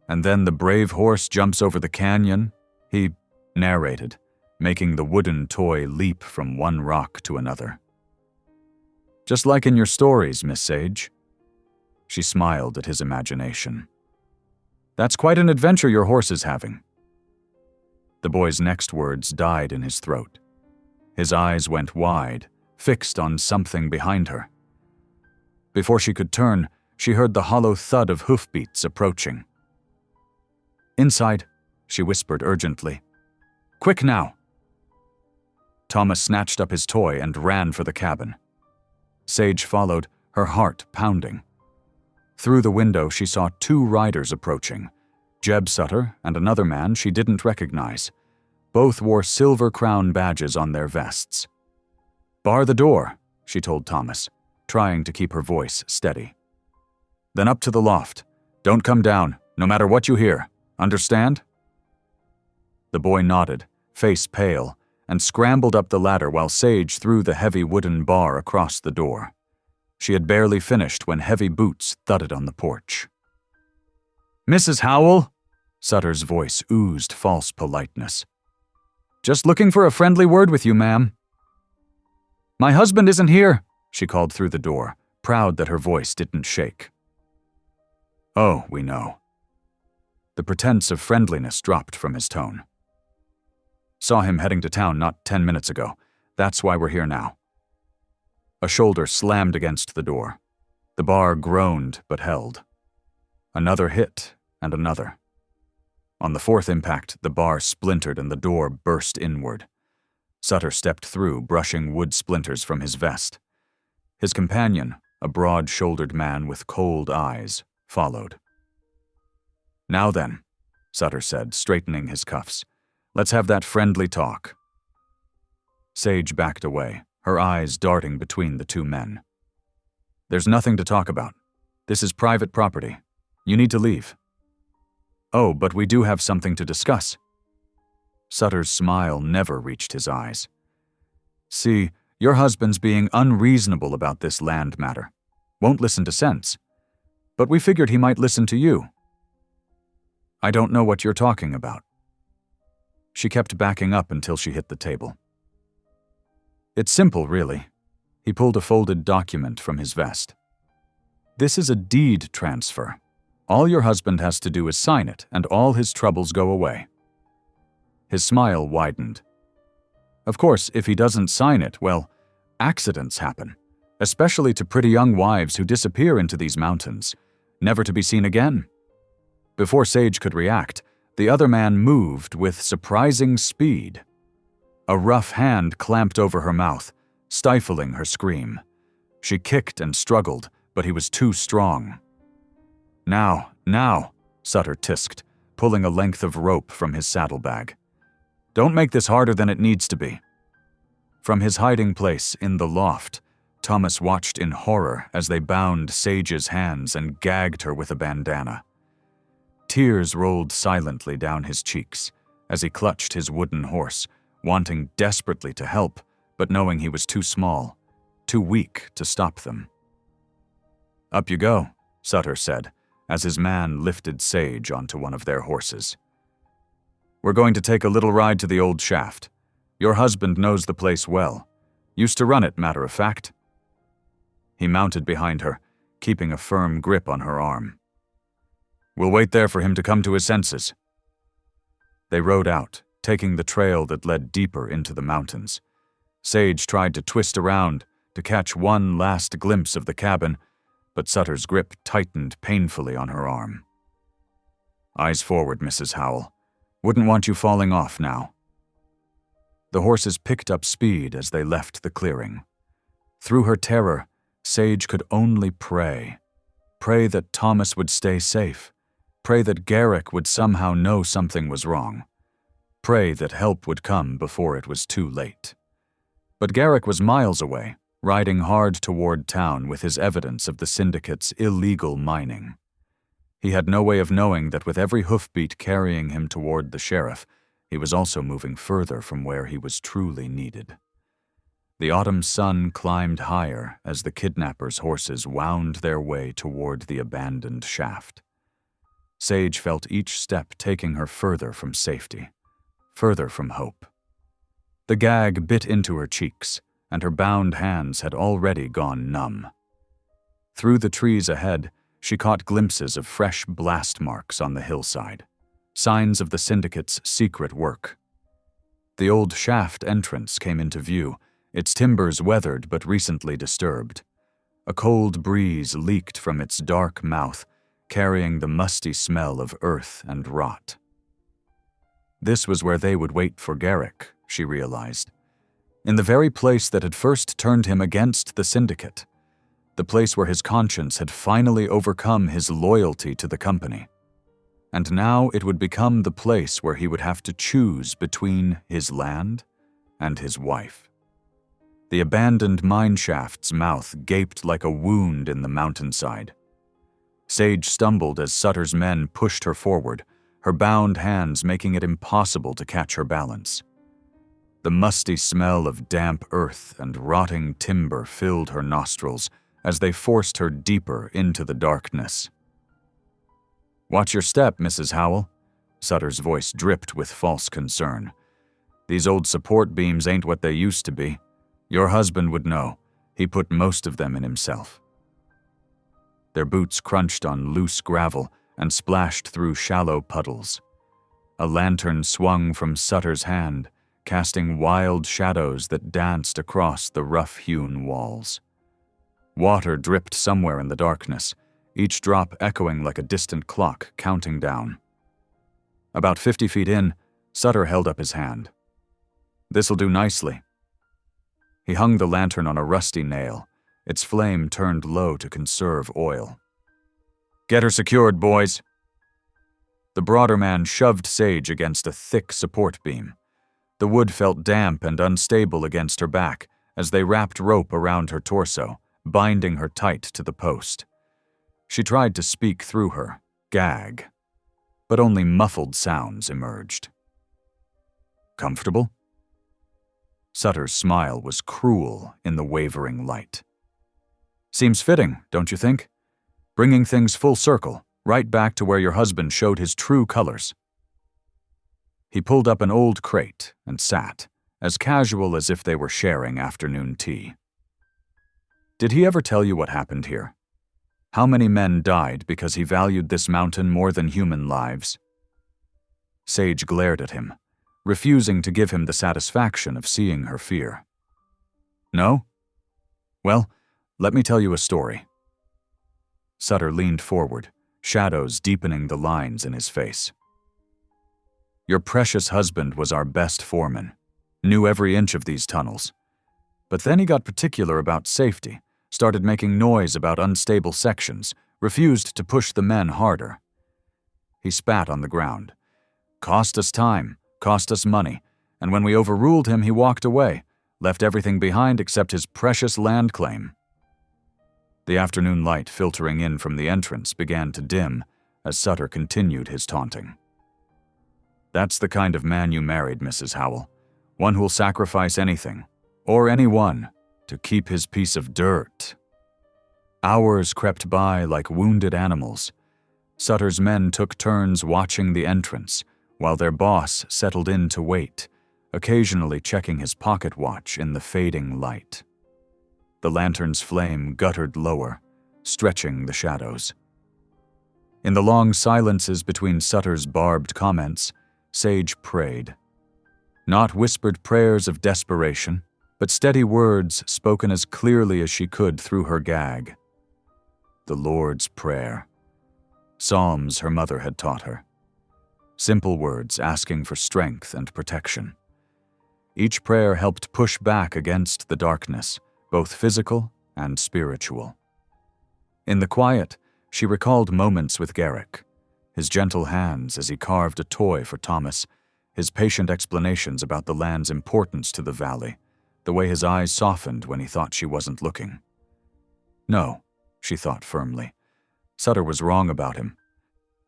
"And then the brave horse jumps over the canyon," He narrated, making the wooden toy leap from one rock to another. "Just like in your stories, Miss Sage." She smiled at his imagination. "That's quite an adventure your horse is having." The boy's next words died in his throat. His eyes went wide, fixed on something behind her. Before she could turn, she heard the hollow thud of hoofbeats approaching. "Inside," she whispered urgently. "Quick now!" Thomas snatched up his toy and ran for the cabin. Sage followed, her heart pounding. Through the window, she saw 2 riders approaching, Jeb Sutter and another man she didn't recognize. Both wore silver crown badges on their vests. "Bar the door," she told Thomas, trying to keep her voice steady. "Then up to the loft. Don't come down, no matter what you hear. Understand?" The boy nodded, face pale, and scrambled up the ladder while Sage threw the heavy wooden bar across the door. She had barely finished when heavy boots thudded on the porch. "Mrs. Howell?" Sutter's voice oozed false politeness. "Just looking for a friendly word with you, ma'am." "My husband isn't here," she called through the door, proud that her voice didn't shake. "Oh, we know." The pretense of friendliness dropped from his tone. "Saw him heading to town not 10 minutes ago. That's why we're here now." A shoulder slammed against the door. The bar groaned but held. Another hit, and another. On the 4th impact, the bar splintered and the door burst inward. Sutter stepped through, brushing wood splinters from his vest. His companion, a broad-shouldered man with cold eyes, followed. "Now then," Sutter said, straightening his cuffs. "Let's have that friendly talk." Sage backed away, her eyes darting between the 2 men. "There's nothing to talk about. This is private property. You need to leave." "Oh, but we do have something to discuss." Sutter's smile never reached his eyes. "See, your husband's being unreasonable about this land matter. Won't listen to sense. But we figured he might listen to you." "I don't know what you're talking about." She kept backing up until she hit the table. "It's simple, really." He pulled a folded document from his vest. "This is a deed transfer. All your husband has to do is sign it, and all his troubles go away." His smile widened. "Of course, if he doesn't sign it, well, accidents happen, especially to pretty young wives who disappear into these mountains, never to be seen again." Before Sage could react, the other man moved with surprising speed. A rough hand clamped over her mouth, stifling her scream. She kicked and struggled, but he was too strong. Now, Sutter tisked, pulling a length of rope from his saddlebag. "Don't make this harder than it needs to be." From his hiding place in the loft, Thomas watched in horror as they bound Sage's hands and gagged her with a bandana. Tears rolled silently down his cheeks as he clutched his wooden horse, wanting desperately to help, but knowing he was too small, too weak to stop them. "Up you go," Sutter said, as his man lifted Sage onto one of their horses. "We're going to take a little ride to the old shaft. Your husband knows the place well. Used to run it, matter of fact." He mounted behind her, keeping a firm grip on her arm. "We'll wait there for him to come to his senses." They rode out, taking the trail that led deeper into the mountains. Sage tried to twist around to catch one last glimpse of the cabin, but Sutter's grip tightened painfully on her arm. "Eyes forward, Mrs. Howell. Wouldn't want you falling off now." The horses picked up speed as they left the clearing. Through her terror, Sage could only pray. Pray that Thomas would stay safe. Pray that Garrick would somehow know something was wrong. Pray that help would come before it was too late. But Garrick was miles away, riding hard toward town with his evidence of the syndicate's illegal mining. He had no way of knowing that with every hoofbeat carrying him toward the sheriff, he was also moving further from where he was truly needed. The autumn sun climbed higher as the kidnappers' horses wound their way toward the abandoned shaft. Sage felt each step taking her further from safety, further from hope. The gag bit into her cheeks, and her bound hands had already gone numb. Through the trees ahead, she caught glimpses of fresh blast marks on the hillside, signs of the syndicate's secret work. The old shaft entrance came into view, its timbers weathered but recently disturbed. A cold breeze leaked from its dark mouth, carrying the musty smell of earth and rot. This was where they would wait for Garrick, she realized. In the very place that had first turned him against the syndicate. The place where his conscience had finally overcome his loyalty to the company. And now it would become the place where he would have to choose between his land and his wife. The abandoned mineshaft's mouth gaped like a wound in the mountainside. Sage stumbled as Sutter's men pushed her forward, her bound hands making it impossible to catch her balance. The musty smell of damp earth and rotting timber filled her nostrils as they forced her deeper into the darkness. "Watch your step, Mrs. Howell." Sutter's voice dripped with false concern. "These old support beams ain't what they used to be. Your husband would know. He put most of them in himself." Their boots crunched on loose gravel and splashed through shallow puddles. A lantern swung from Sutter's hand, casting wild shadows that danced across the rough-hewn walls. Water dripped somewhere in the darkness, each drop echoing like a distant clock counting down. About 50 feet in, Sutter held up his hand. "This'll do nicely." He hung the lantern on a rusty nail, its flame turned low to conserve oil. "Get her secured, boys." The broader man shoved Sage against a thick support beam. The wood felt damp and unstable against her back as they wrapped rope around her torso, binding her tight to the post. She tried to speak through her, gag, but only muffled sounds emerged. "Comfortable?" Sutter's smile was cruel in the wavering light. "Seems fitting, don't you think? Bringing things full circle, right back to where your husband showed his true colors." He pulled up an old crate and sat, as casual as if they were sharing afternoon tea. "Did he ever tell you what happened here? How many men died because he valued this mountain more than human lives?" Sage glared at him, refusing to give him the satisfaction of seeing her fear. "No? Well, let me tell you a story." Sutter leaned forward, shadows deepening the lines in his face. "Your precious husband was our best foreman, knew every inch of these tunnels. But then he got particular about safety, started making noise about unstable sections, refused to push the men harder." He spat on the ground. "Cost us time, cost us money, and when we overruled him, he walked away, left everything behind except his precious land claim." The afternoon light filtering in from the entrance began to dim as Sutter continued his taunting. "That's the kind of man you married, Mrs. Howell. One who'll sacrifice anything, or anyone, to keep his piece of dirt." Hours crept by like wounded animals. Sutter's men took turns watching the entrance, while their boss settled in to wait, occasionally checking his pocket watch in the fading light. The lantern's flame guttered lower, stretching the shadows. In the long silences between Sutter's barbed comments, Sage prayed. Not whispered prayers of desperation, but steady words spoken as clearly as she could through her gag. The Lord's Prayer. Psalms her mother had taught her. Simple words asking for strength and protection. Each prayer helped push back against the darkness, both physical and spiritual. In the quiet, she recalled moments with Garrick, his gentle hands as he carved a toy for Thomas, his patient explanations about the land's importance to the valley, the way his eyes softened when he thought she wasn't looking. No, she thought firmly. Sutter was wrong about him.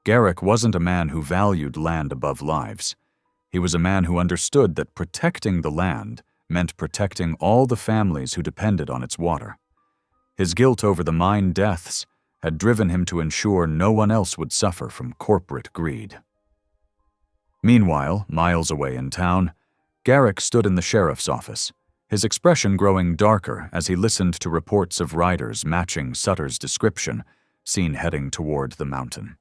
Garrick wasn't a man who valued land above lives. He was a man who understood that protecting the land meant protecting all the families who depended on its water. His guilt over the mine deaths had driven him to ensure no one else would suffer from corporate greed. Meanwhile, miles away in town, Garrick stood in the sheriff's office, his expression growing darker as he listened to reports of riders matching Sutter's description, seen heading toward the mountain.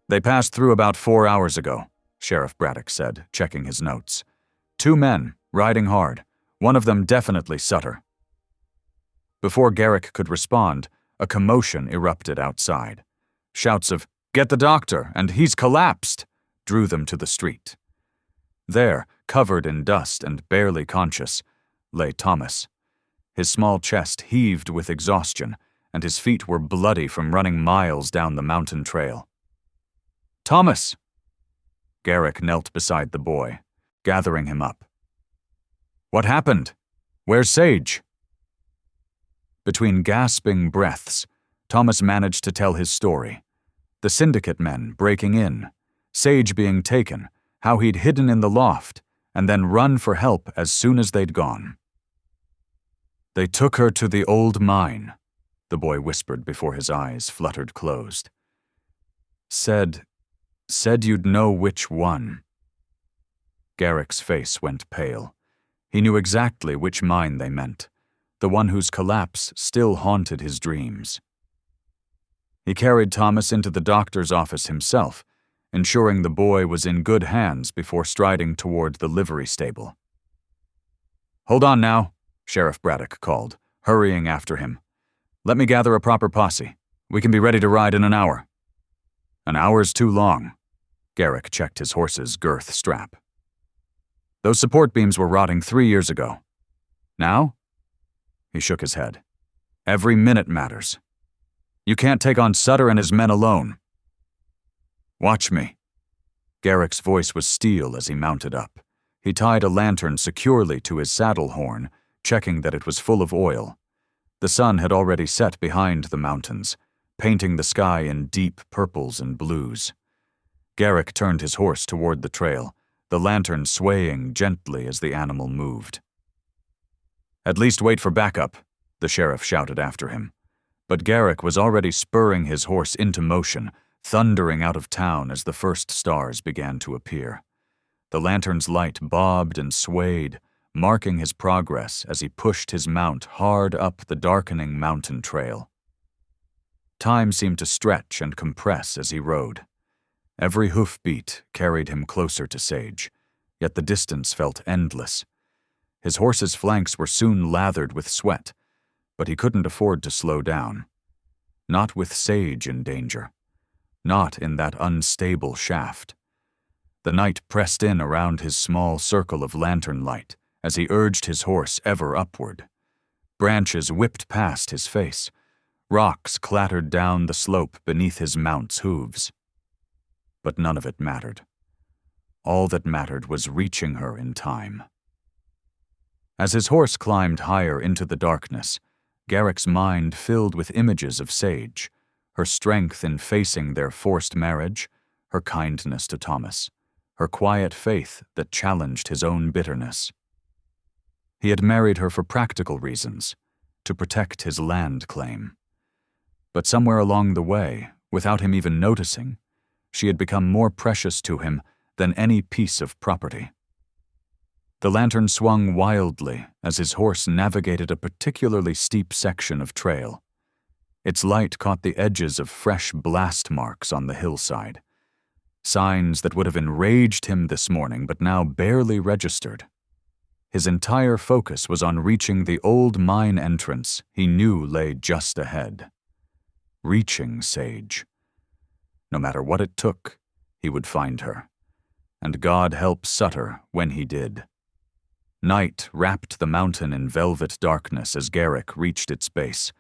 "They passed through about 4 hours ago," Sheriff Braddock said, checking his notes. "2 men, riding hard. One of them definitely Sutter." Before Garrick could respond, a commotion erupted outside. Shouts of, "Get the doctor," and "He's collapsed," drew them to the street. There, covered in dust and barely conscious, lay Thomas. His small chest heaved with exhaustion, and his feet were bloody from running miles down the mountain trail. "Thomas!" Garrick knelt beside the boy, gathering him up. "What happened? Where's Sage?" Between gasping breaths, Thomas managed to tell his story. The syndicate men breaking in, Sage being taken, how he'd hidden in the loft, and then run for help as soon as they'd gone. "They took her to the old mine," the boy whispered before his eyes fluttered closed. Said you'd know which one." Garrick's face went pale. He knew exactly which mine they meant, the one whose collapse still haunted his dreams. He carried Thomas into the doctor's office himself, ensuring the boy was in good hands before striding toward the livery stable. "Hold on now," Sheriff Braddock called, hurrying after him. "Let me gather a proper posse. We can be ready to ride in an hour." "An hour's too long." Garrick checked his horse's girth strap. "Those support beams were rotting 3 years ago. Now?" He shook his head. "Every minute matters. You can't take on Sutter and his men alone." "Watch me." Garrick's voice was steel as he mounted up. He tied a lantern securely to his saddle horn, checking that it was full of oil. The sun had already set behind the mountains, painting the sky in deep purples and blues. Garrick turned his horse toward the trail, the lantern swaying gently as the animal moved. "At least wait for backup," the sheriff shouted after him. But Garrick was already spurring his horse into motion, thundering out of town as the first stars began to appear. The lantern's light bobbed and swayed, marking his progress as he pushed his mount hard up the darkening mountain trail. Time seemed to stretch and compress as he rode. Every hoofbeat carried him closer to Sage, yet the distance felt endless. His horse's flanks were soon lathered with sweat, but he couldn't afford to slow down. Not with Sage in danger. Not in that unstable shaft. The night pressed in around his small circle of lantern light as he urged his horse ever upward. Branches whipped past his face. Rocks clattered down the slope beneath his mount's hooves. But none of it mattered. All that mattered was reaching her in time. As his horse climbed higher into the darkness, Garrick's mind filled with images of Sage, her strength in facing their forced marriage, her kindness to Thomas, her quiet faith that challenged his own bitterness. He had married her for practical reasons, to protect his land claim. But somewhere along the way, without him even noticing, she had become more precious to him than any piece of property. The lantern swung wildly as his horse navigated a particularly steep section of trail. Its light caught the edges of fresh blast marks on the hillside, signs that would have enraged him this morning but now barely registered. His entire focus was on reaching the old mine entrance he knew lay just ahead. Reaching Sage. No matter what it took, he would find her. And God help Sutter when he did. Night wrapped the mountain in velvet darkness as Garrick reached its base.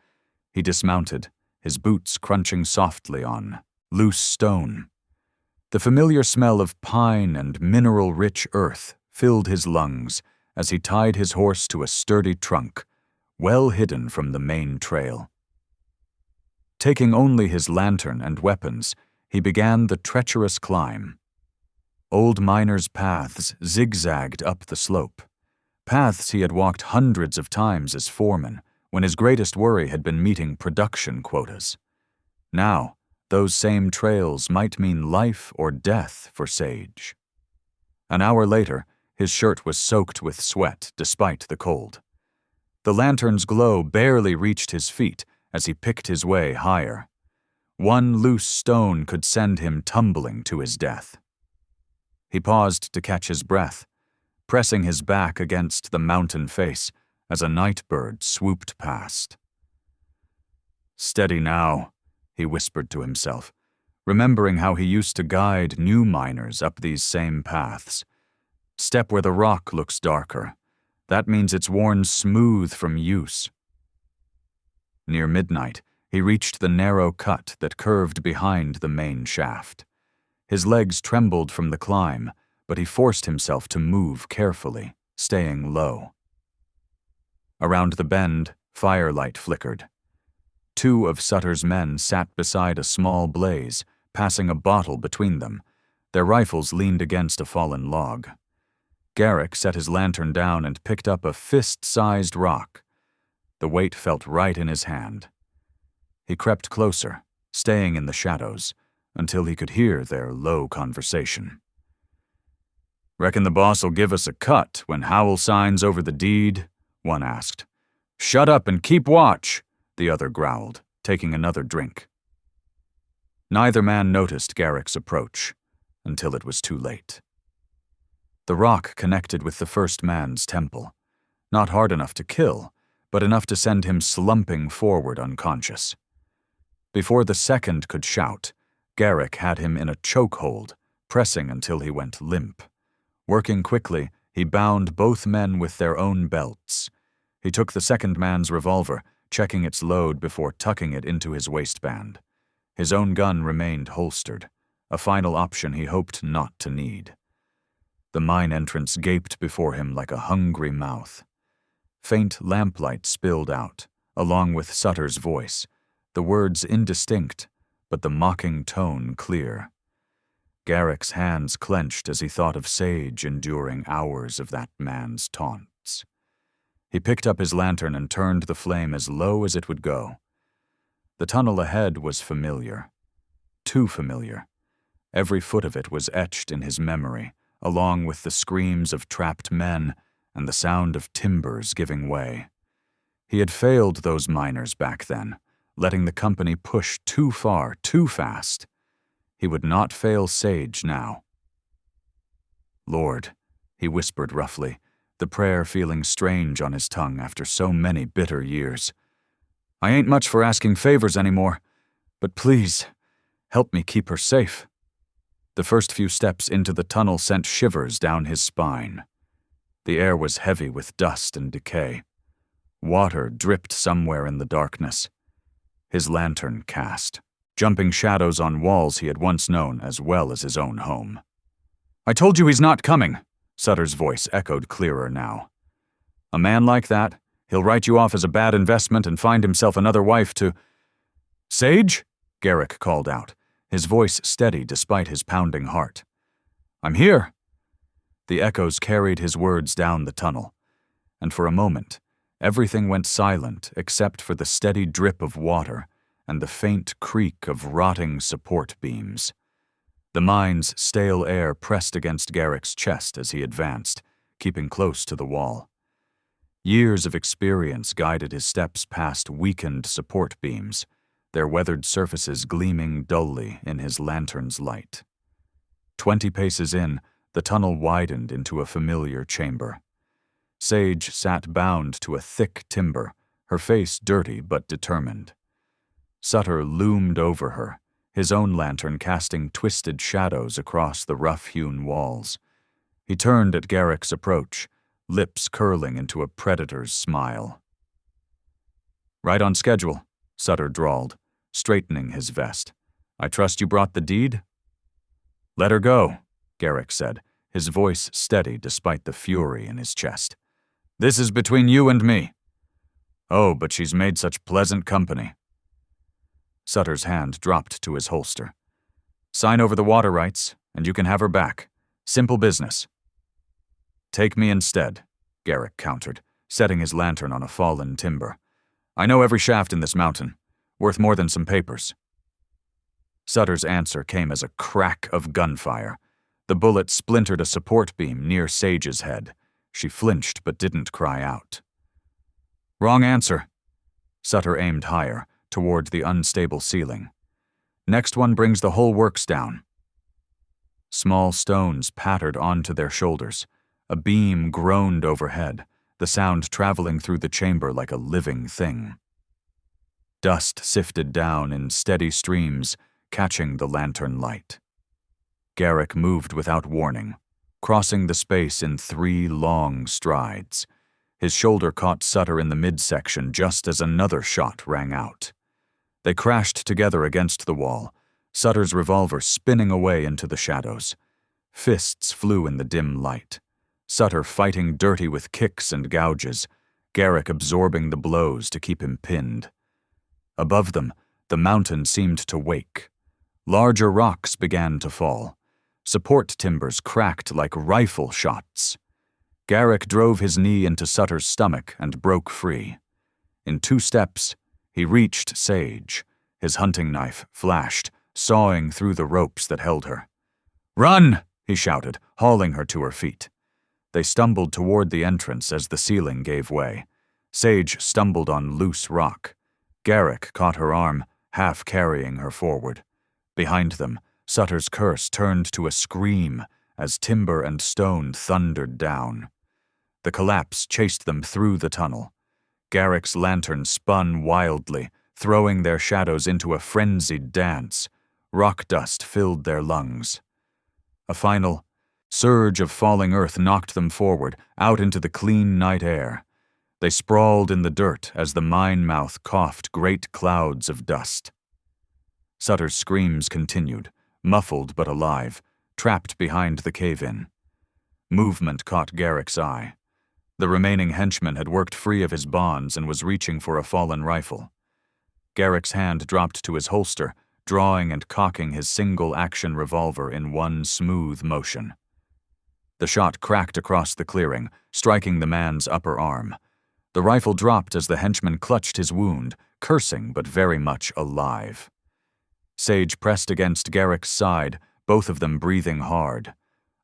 He dismounted, his boots crunching softly on loose stone. The familiar smell of pine and mineral-rich earth filled his lungs as he tied his horse to a sturdy trunk, well hidden from the main trail. Taking only his lantern and weapons, he began the treacherous climb. Old miners' paths zigzagged up the slope, paths he had walked hundreds of times as foreman when his greatest worry had been meeting production quotas. Now, Those same trails might mean life or death for Sage. An hour later, his shirt was soaked with sweat despite the cold. The lantern's glow barely reached his feet as he picked his way higher. One loose stone could send him tumbling to his death. He paused to catch his breath, pressing his back against the mountain face as a night bird swooped past. "Steady now," he whispered to himself, remembering how he used to guide new miners up these same paths. Step where the rock looks darker. That means it's worn smooth from use. Near midnight, he reached the narrow cut that curved behind the main shaft. His legs trembled from the climb, but he forced himself to move carefully, staying low. Around the bend, firelight flickered. Two of Sutter's men sat beside a small blaze, passing a bottle between them. Their rifles leaned against a fallen log. Garrick set his lantern down and picked up a fist-sized rock. The weight felt right in his hand. He crept closer, staying in the shadows, until he could hear their low conversation. "Reckon the boss'll give us a cut when Howell signs over the deed?" one asked. "Shut up and keep watch," the other growled, taking another drink. Neither man noticed Garrick's approach, until it was too late. The rock connected with the first man's temple, not hard enough to kill, but enough to send him slumping forward unconscious. Before the second could shout, Garrick had him in a chokehold, pressing until he went limp. Working quickly, he bound both men with their own belts. He took the second man's revolver, checking its load before tucking it into his waistband. His own gun remained holstered, a final option he hoped not to need. The mine entrance gaped before him like a hungry mouth. Faint lamplight spilled out, along with Sutter's voice, the words indistinct, but the mocking tone clear. Garrick's hands clenched as he thought of Sage enduring hours of that man's taunts. He picked up his lantern and turned the flame as low as it would go. The tunnel ahead was familiar. Too familiar. Every foot of it was etched in his memory, along with the screams of trapped men and the sound of timbers giving way. He had failed those miners back then, letting the company push too far, too fast. He would not fail Sage now. "Lord," he whispered roughly, the prayer feeling strange on his tongue after so many bitter years. "I ain't much for asking favors anymore, but please, help me keep her safe." The first few steps into the tunnel sent shivers down his spine. The air was heavy with dust and decay. Water dripped somewhere in the darkness. His lantern cast, jumping shadows on walls he had once known as well as his own home. "I told you he's not coming," Sutter's voice echoed clearer now. "A man like that, he'll write you off as a bad investment and find himself another wife to—" "Sage?" Garrick called out, his voice steady despite his pounding heart. "I'm here." The echoes carried his words down the tunnel, and for a moment, everything went silent except for the steady drip of water and the faint creak of rotting support beams. The mine's stale air pressed against Garrick's chest as he advanced, keeping close to the wall. Years of experience guided his steps past weakened support beams, their weathered surfaces gleaming dully in his lantern's light. 20 paces in, the tunnel widened into a familiar chamber. Sage sat bound to a thick timber, her face dirty but determined. Sutter loomed over her, his own lantern casting twisted shadows across the rough-hewn walls. He turned at Garrick's approach, lips curling into a predator's smile. "Right on schedule," Sutter drawled, straightening his vest. "I trust you brought the deed?" "Let her go," Garrick said, his voice steady despite the fury in his chest. "This is between you and me." "Oh, but she's made such pleasant company." Sutter's hand dropped to his holster. "Sign over the water rights, and you can have her back. Simple business." "Take me instead," Garrick countered, setting his lantern on a fallen timber. "I know every shaft in this mountain, worth more than some papers." Sutter's answer came as a crack of gunfire. The bullet splintered a support beam near Sage's head. She flinched but didn't cry out. Wrong answer. Sutter aimed higher, toward the unstable ceiling. Next one brings the whole works down. Small stones pattered onto their shoulders. A beam groaned overhead, the sound traveling through the chamber like a living thing. Dust sifted down in steady streams, catching the lantern light. Garrick moved without warning, crossing the space in 3 long strides. His shoulder caught Sutter in the midsection just as another shot rang out. They crashed together against the wall, Sutter's revolver spinning away into the shadows. Fists flew in the dim light. Sutter fighting dirty with kicks and gouges, Garrick absorbing the blows to keep him pinned. Above them, the mountain seemed to wake. Larger rocks began to fall. Support timbers cracked like rifle shots. Garrick drove his knee into Sutter's stomach and broke free. In 2 steps, he reached Sage. His hunting knife flashed, sawing through the ropes that held her. "Run!" he shouted, hauling her to her feet. They stumbled toward the entrance as the ceiling gave way. Sage stumbled on loose rock. Garrick caught her arm, half carrying her forward. Behind them, Sutter's curse turned to a scream as timber and stone thundered down. The collapse chased them through the tunnel. Garrick's lantern spun wildly, throwing their shadows into a frenzied dance. Rock dust filled their lungs. A final surge of falling earth knocked them forward, out into the clean night air. They sprawled in the dirt as the mine mouth coughed great clouds of dust. Sutter's screams continued, muffled but alive, trapped behind the cave-in. Movement caught Garrick's eye. The remaining henchman had worked free of his bonds and was reaching for a fallen rifle. Garrick's hand dropped to his holster, drawing and cocking his single-action revolver in one smooth motion. The shot cracked across the clearing, striking the man's upper arm. The rifle dropped as the henchman clutched his wound, cursing but very much alive. Sage pressed against Garrick's side, both of them breathing hard.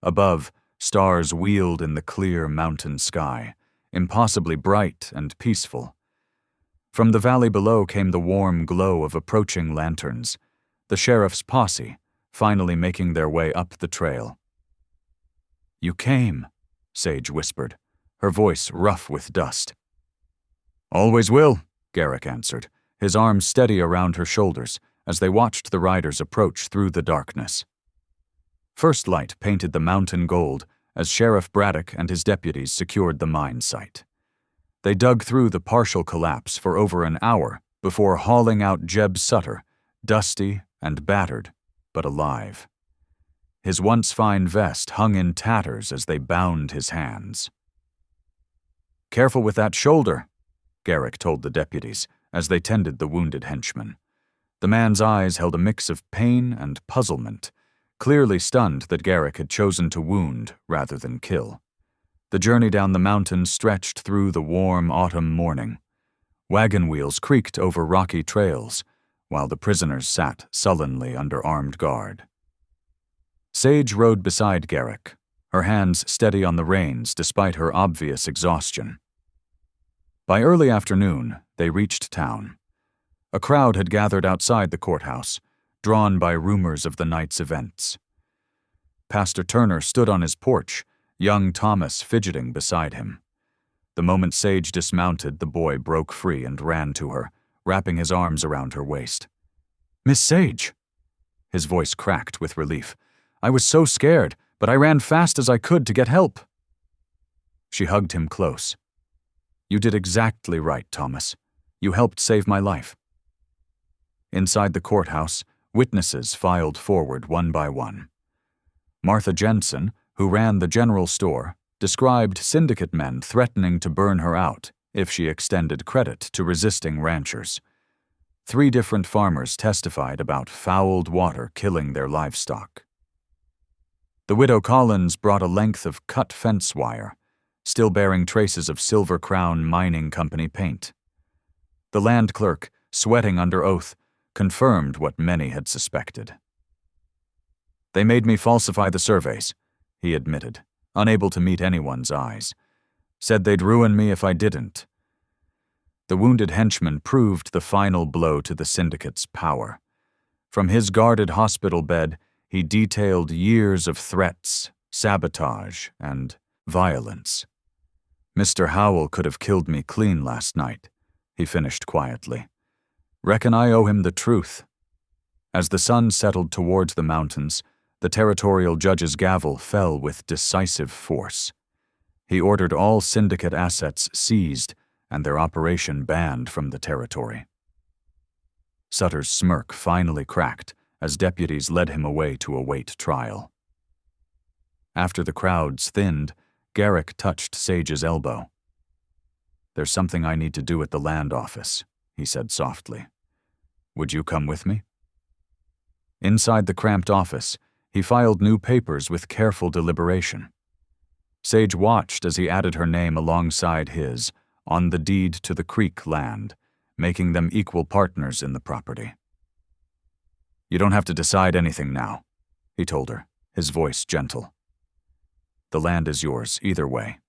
Above, stars wheeled in the clear mountain sky, impossibly bright and peaceful. From the valley below came the warm glow of approaching lanterns, the sheriff's posse, finally making their way up the trail. "You came," Sage whispered, her voice rough with dust. "Always will," Garrick answered, his arms steady around her shoulders as they watched the riders approach through the darkness. First light painted the mountain gold as Sheriff Braddock and his deputies secured the mine site. They dug through the partial collapse for over an hour before hauling out Jeb Sutter, dusty and battered, but alive. His once fine vest hung in tatters as they bound his hands. "Careful with that shoulder," Garrick told the deputies as they tended the wounded henchman. The man's eyes held a mix of pain and puzzlement, clearly stunned that Garrick had chosen to wound rather than kill. The journey down the mountain stretched through the warm autumn morning. Wagon wheels creaked over rocky trails, while the prisoners sat sullenly under armed guard. Sage rode beside Garrick, her hands steady on the reins despite her obvious exhaustion. By early afternoon, they reached town. A crowd had gathered outside the courthouse, drawn by rumors of the night's events. Pastor Turner stood on his porch, young Thomas fidgeting beside him. The moment Sage dismounted, the boy broke free and ran to her, wrapping his arms around her waist. "Miss Sage!" His voice cracked with relief. "I was so scared, but I ran fast as I could to get help." She hugged him close. "You did exactly right, Thomas. You helped save my life." Inside the courthouse, witnesses filed forward one by one. Martha Jensen, who ran the general store, described syndicate men threatening to burn her out if she extended credit to resisting ranchers. 3 different farmers testified about fouled water killing their livestock. The widow Collins brought a length of cut fence wire, still bearing traces of Silver Crown Mining Company paint. The land clerk, sweating under oath, confirmed what many had suspected. "They made me falsify the surveys," he admitted, unable to meet anyone's eyes. "Said they'd ruin me if I didn't." The wounded henchman proved the final blow to the syndicate's power. From his guarded hospital bed, he detailed years of threats, sabotage, and violence. "Mr. Howell could have killed me clean last night," he finished quietly. "Reckon I owe him the truth." As the sun settled towards the mountains, the territorial judge's gavel fell with decisive force. He ordered all syndicate assets seized and their operation banned from the territory. Sutter's smirk finally cracked as deputies led him away to await trial. After the crowds thinned, Garrick touched Sage's elbow. "There's something I need to do at the land office," he said softly. "Would you come with me?" Inside the cramped office, he filed new papers with careful deliberation. Sage watched as he added her name alongside his on the deed to the creek land, making them equal partners in the property. "You don't have to decide anything now," he told her, his voice gentle. "The land is yours either way."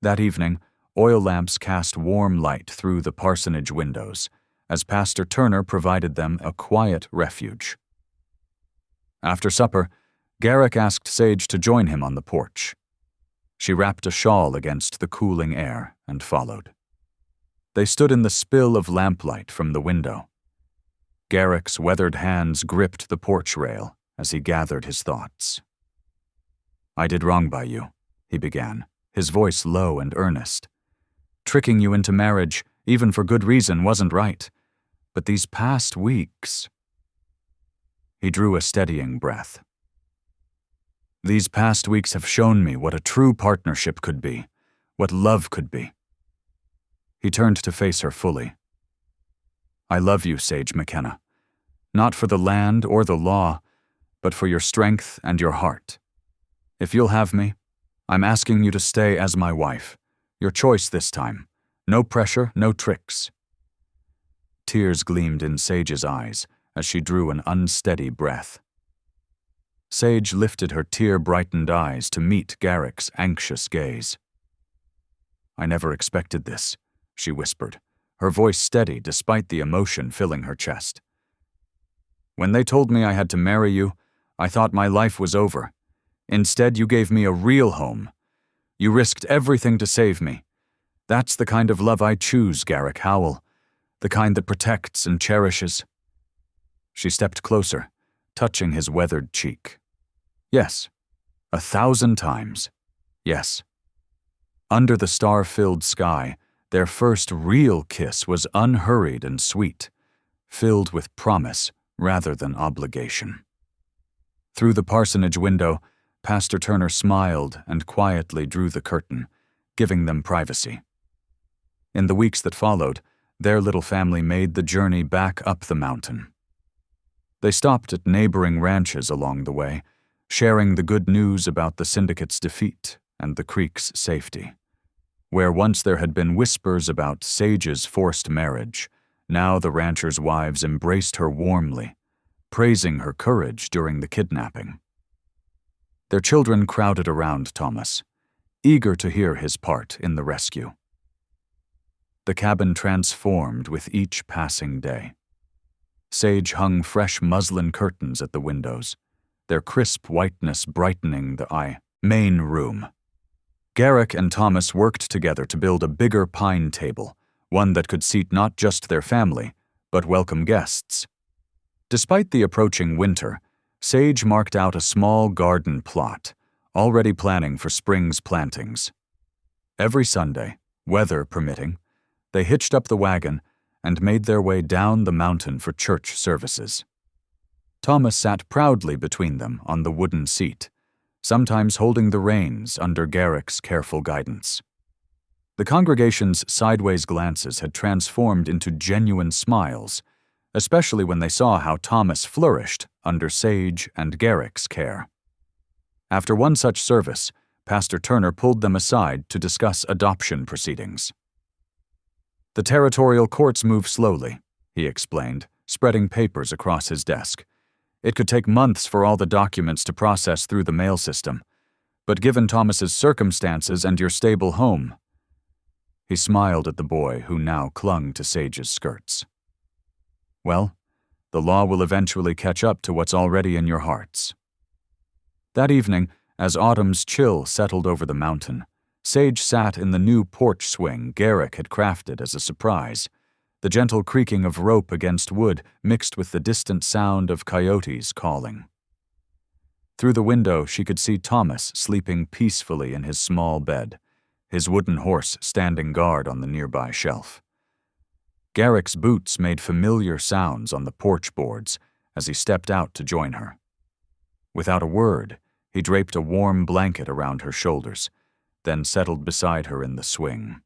That evening, oil lamps cast warm light through the parsonage windows as Pastor Turner provided them a quiet refuge. After supper, Garrick asked Sage to join him on the porch. She wrapped a shawl against the cooling air and followed. They stood in the spill of lamplight from the window. Garrick's weathered hands gripped the porch rail as he gathered his thoughts. "I did wrong by you," he began, his voice low and earnest. "Tricking you into marriage, even for good reason, wasn't right. But these past weeks—" He drew a steadying breath. "These past weeks have shown me what a true partnership could be, what love could be." He turned to face her fully. "I love you, Sage McKenna. Not for the land or the law, but for your strength and your heart. If you'll have me, I'm asking you to stay as my wife. Your choice this time. No pressure, no tricks." Tears gleamed in Sage's eyes as she drew an unsteady breath. Sage lifted her tear-brightened eyes to meet Garrick's anxious gaze. "I never expected this," she whispered, her voice steady despite the emotion filling her chest. "When they told me I had to marry you, I thought my life was over. Instead, you gave me a real home. You risked everything to save me. That's the kind of love I choose, Garrick Howell, the kind that protects and cherishes." She stepped closer, touching his weathered cheek. "Yes, 1,000 times. Yes." Under the star-filled sky, their first real kiss was unhurried and sweet, filled with promise rather than obligation. Through the parsonage window, Pastor Turner smiled and quietly drew the curtain, giving them privacy. In the weeks that followed, their little family made the journey back up the mountain. They stopped at neighboring ranches along the way, sharing the good news about the syndicate's defeat and the creek's safety. Where once there had been whispers about Sage's forced marriage, now the ranchers' wives embraced her warmly, praising her courage during the kidnapping. Their children crowded around Thomas, eager to hear his part in the rescue. The cabin transformed with each passing day. Sage hung fresh muslin curtains at the windows, their crisp whiteness brightening the main room. Garrick and Thomas worked together to build a bigger pine table, one that could seat not just their family, but welcome guests. Despite the approaching winter, Sage marked out a small garden plot, already planning for spring's plantings. Every Sunday, weather permitting, they hitched up the wagon and made their way down the mountain for church services. Thomas sat proudly between them on the wooden seat, sometimes holding the reins under Garrick's careful guidance. The congregation's sideways glances had transformed into genuine smiles, especially when they saw how Thomas flourished under Sage and Garrick's care. After one such service, Pastor Turner pulled them aside to discuss adoption proceedings. "The territorial courts move slowly," he explained, spreading papers across his desk. It could take months for all the documents to process through the mail system, but given Thomas's circumstances and your stable home— He smiled at the boy who now clung to Sage's skirts. Well, the law will eventually catch up to what's already in your hearts. That evening, as autumn's chill settled over the mountain, Sage sat in the new porch swing Garrick had crafted as a surprise, the gentle creaking of rope against wood mixed with the distant sound of coyotes calling. Through the window, she could see Thomas sleeping peacefully in his small bed, his wooden horse standing guard on the nearby shelf. Garrick's boots made familiar sounds on the porch boards as he stepped out to join her. Without a word, he draped a warm blanket around her shoulders, then settled beside her in the swing.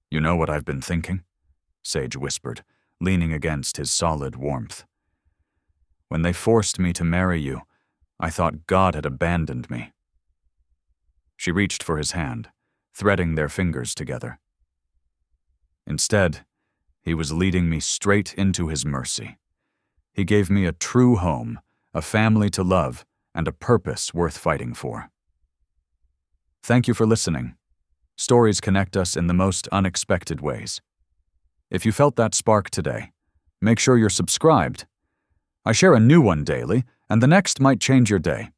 "You know what I've been thinking?" Sage whispered, leaning against his solid warmth. "When they forced me to marry you, I thought God had abandoned me." She reached for his hand, threading their fingers together. "Instead, he was leading me straight into his mercy. He gave me a true home, a family to love, and a purpose worth fighting for." Thank you for listening. Stories connect us in the most unexpected ways. If you felt that spark today, make sure you're subscribed. I share a new one daily, and the next might change your day.